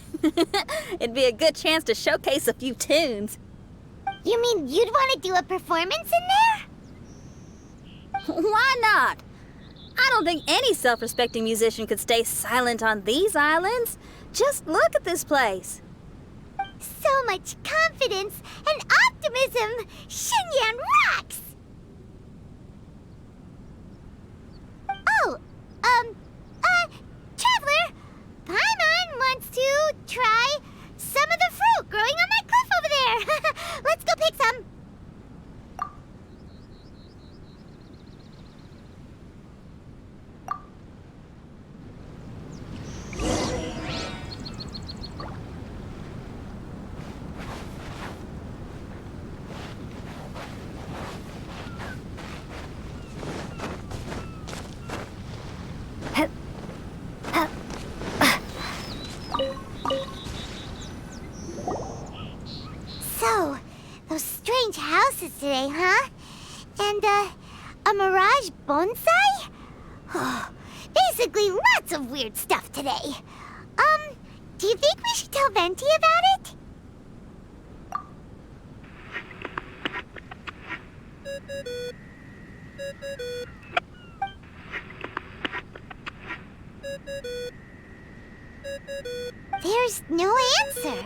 It'd be a good chance to showcase a few tunes. You mean you'd want to do a performance in there? Why not? I don't think any self-respecting musician could stay silent on these islands. Just look at this place. So much confidence and optimism! Xinyan rocks! Oh, Traveler! Paimon wants to try some of the fruit growing on that cliff over there. Let's go pick some. So, those strange houses today, huh? And, a mirage bonsai? Oh, basically lots of weird stuff today. Do you think we should tell Venti about it? There's no answer. answer.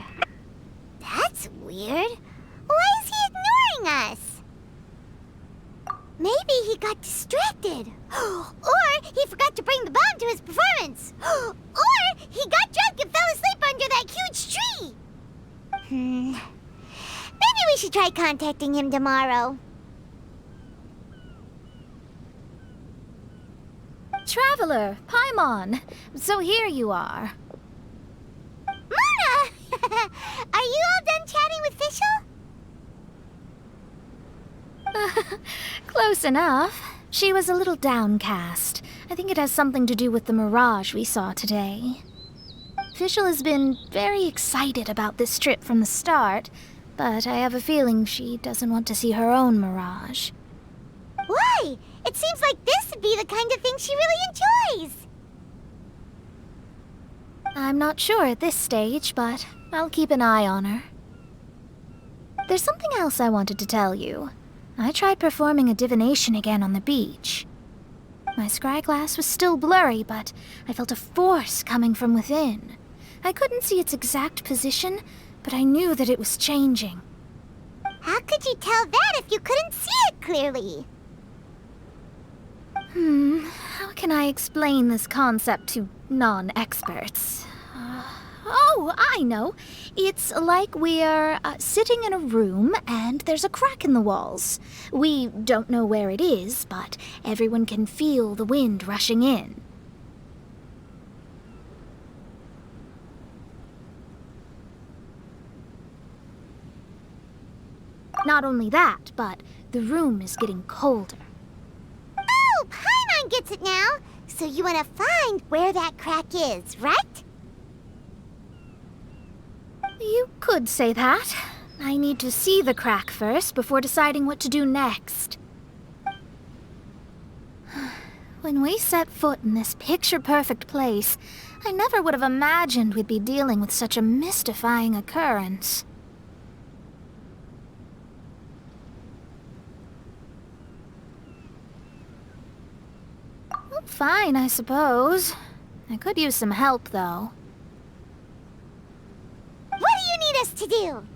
That's weird. Why is he ignoring us? Maybe he got distracted. Or he forgot to bring the bomb to his performance. Or he got drunk and fell asleep under that huge tree. Maybe we should try contacting him tomorrow. Traveler, Paimon. So here you are. Mona! Are you all done chatting with Fischl? Close enough. She was a little downcast. I think it has something to do with the mirage we saw today. Fischl has been very excited about this trip from the start, but I have a feeling she doesn't want to see her own mirage. Why? It seems like this would be the kind of thing she really enjoys. I'm not sure at this stage, but I'll keep an eye on her. There's something else I wanted to tell you. I tried performing a divination again on the beach. My scryglass was still blurry, but I felt a force coming from within. I couldn't see its exact position, but I knew that it was changing. How could you tell that if you couldn't see it clearly? How can I explain this concept to non-experts? Oh, I know. It's like we're sitting in a room and there's a crack in the walls. We don't know where it is, but everyone can feel the wind rushing in. Not only that, but the room is getting colder. Oh, Paimon gets it now. So you want to find where that crack is, right? You could say that. I need to see the crack first before deciding what to do next. When we set foot in this picture-perfect place, I never would have imagined we'd be dealing with such a mystifying occurrence. Well, fine, I suppose. I could use some help, though. What do you need us to do?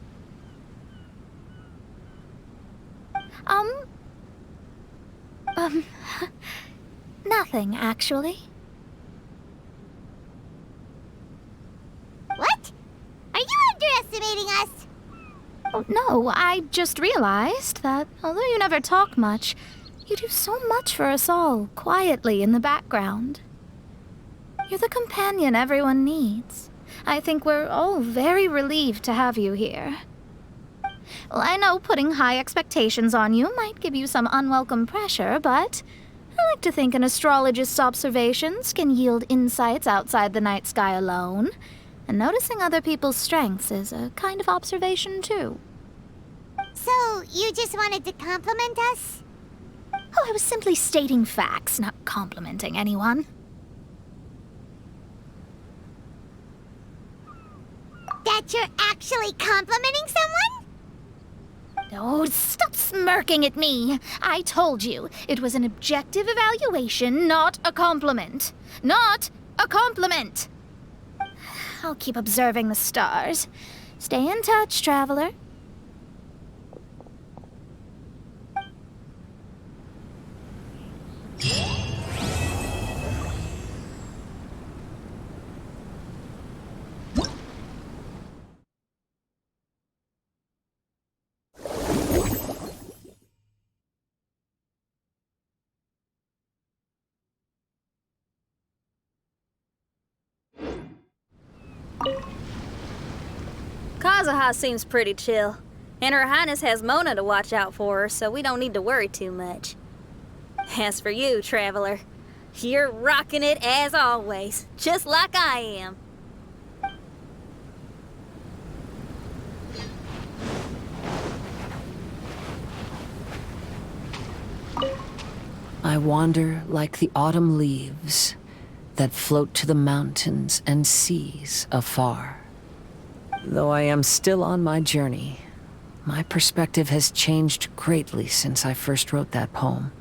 Nothing, actually. What? Are you underestimating us? Oh, no, I just realized that although you never talk much, you do so much for us all, quietly in the background. You're the companion everyone needs. I think we're all very relieved to have you here. Well, I know putting high expectations on you might give you some unwelcome pressure, but I like to think an astrologist's observations can yield insights outside the night sky alone. And noticing other people's strengths is a kind of observation, too. So, you just wanted to compliment us? Oh, I was simply stating facts, not complimenting anyone. That you're actually complimenting someone? Oh, stop smirking at me. I told you, it was an objective evaluation, not a compliment. Not a compliment! I'll keep observing the stars. Stay in touch, traveler. Kazuha seems pretty chill. And Her Highness has Mona to watch out for her, so we don't need to worry too much. As for you, traveler, you're rocking it as always, just like I am. I wander like the autumn leaves that float to the mountains and seas afar. Though I am still on my journey, my perspective has changed greatly since I first wrote that poem.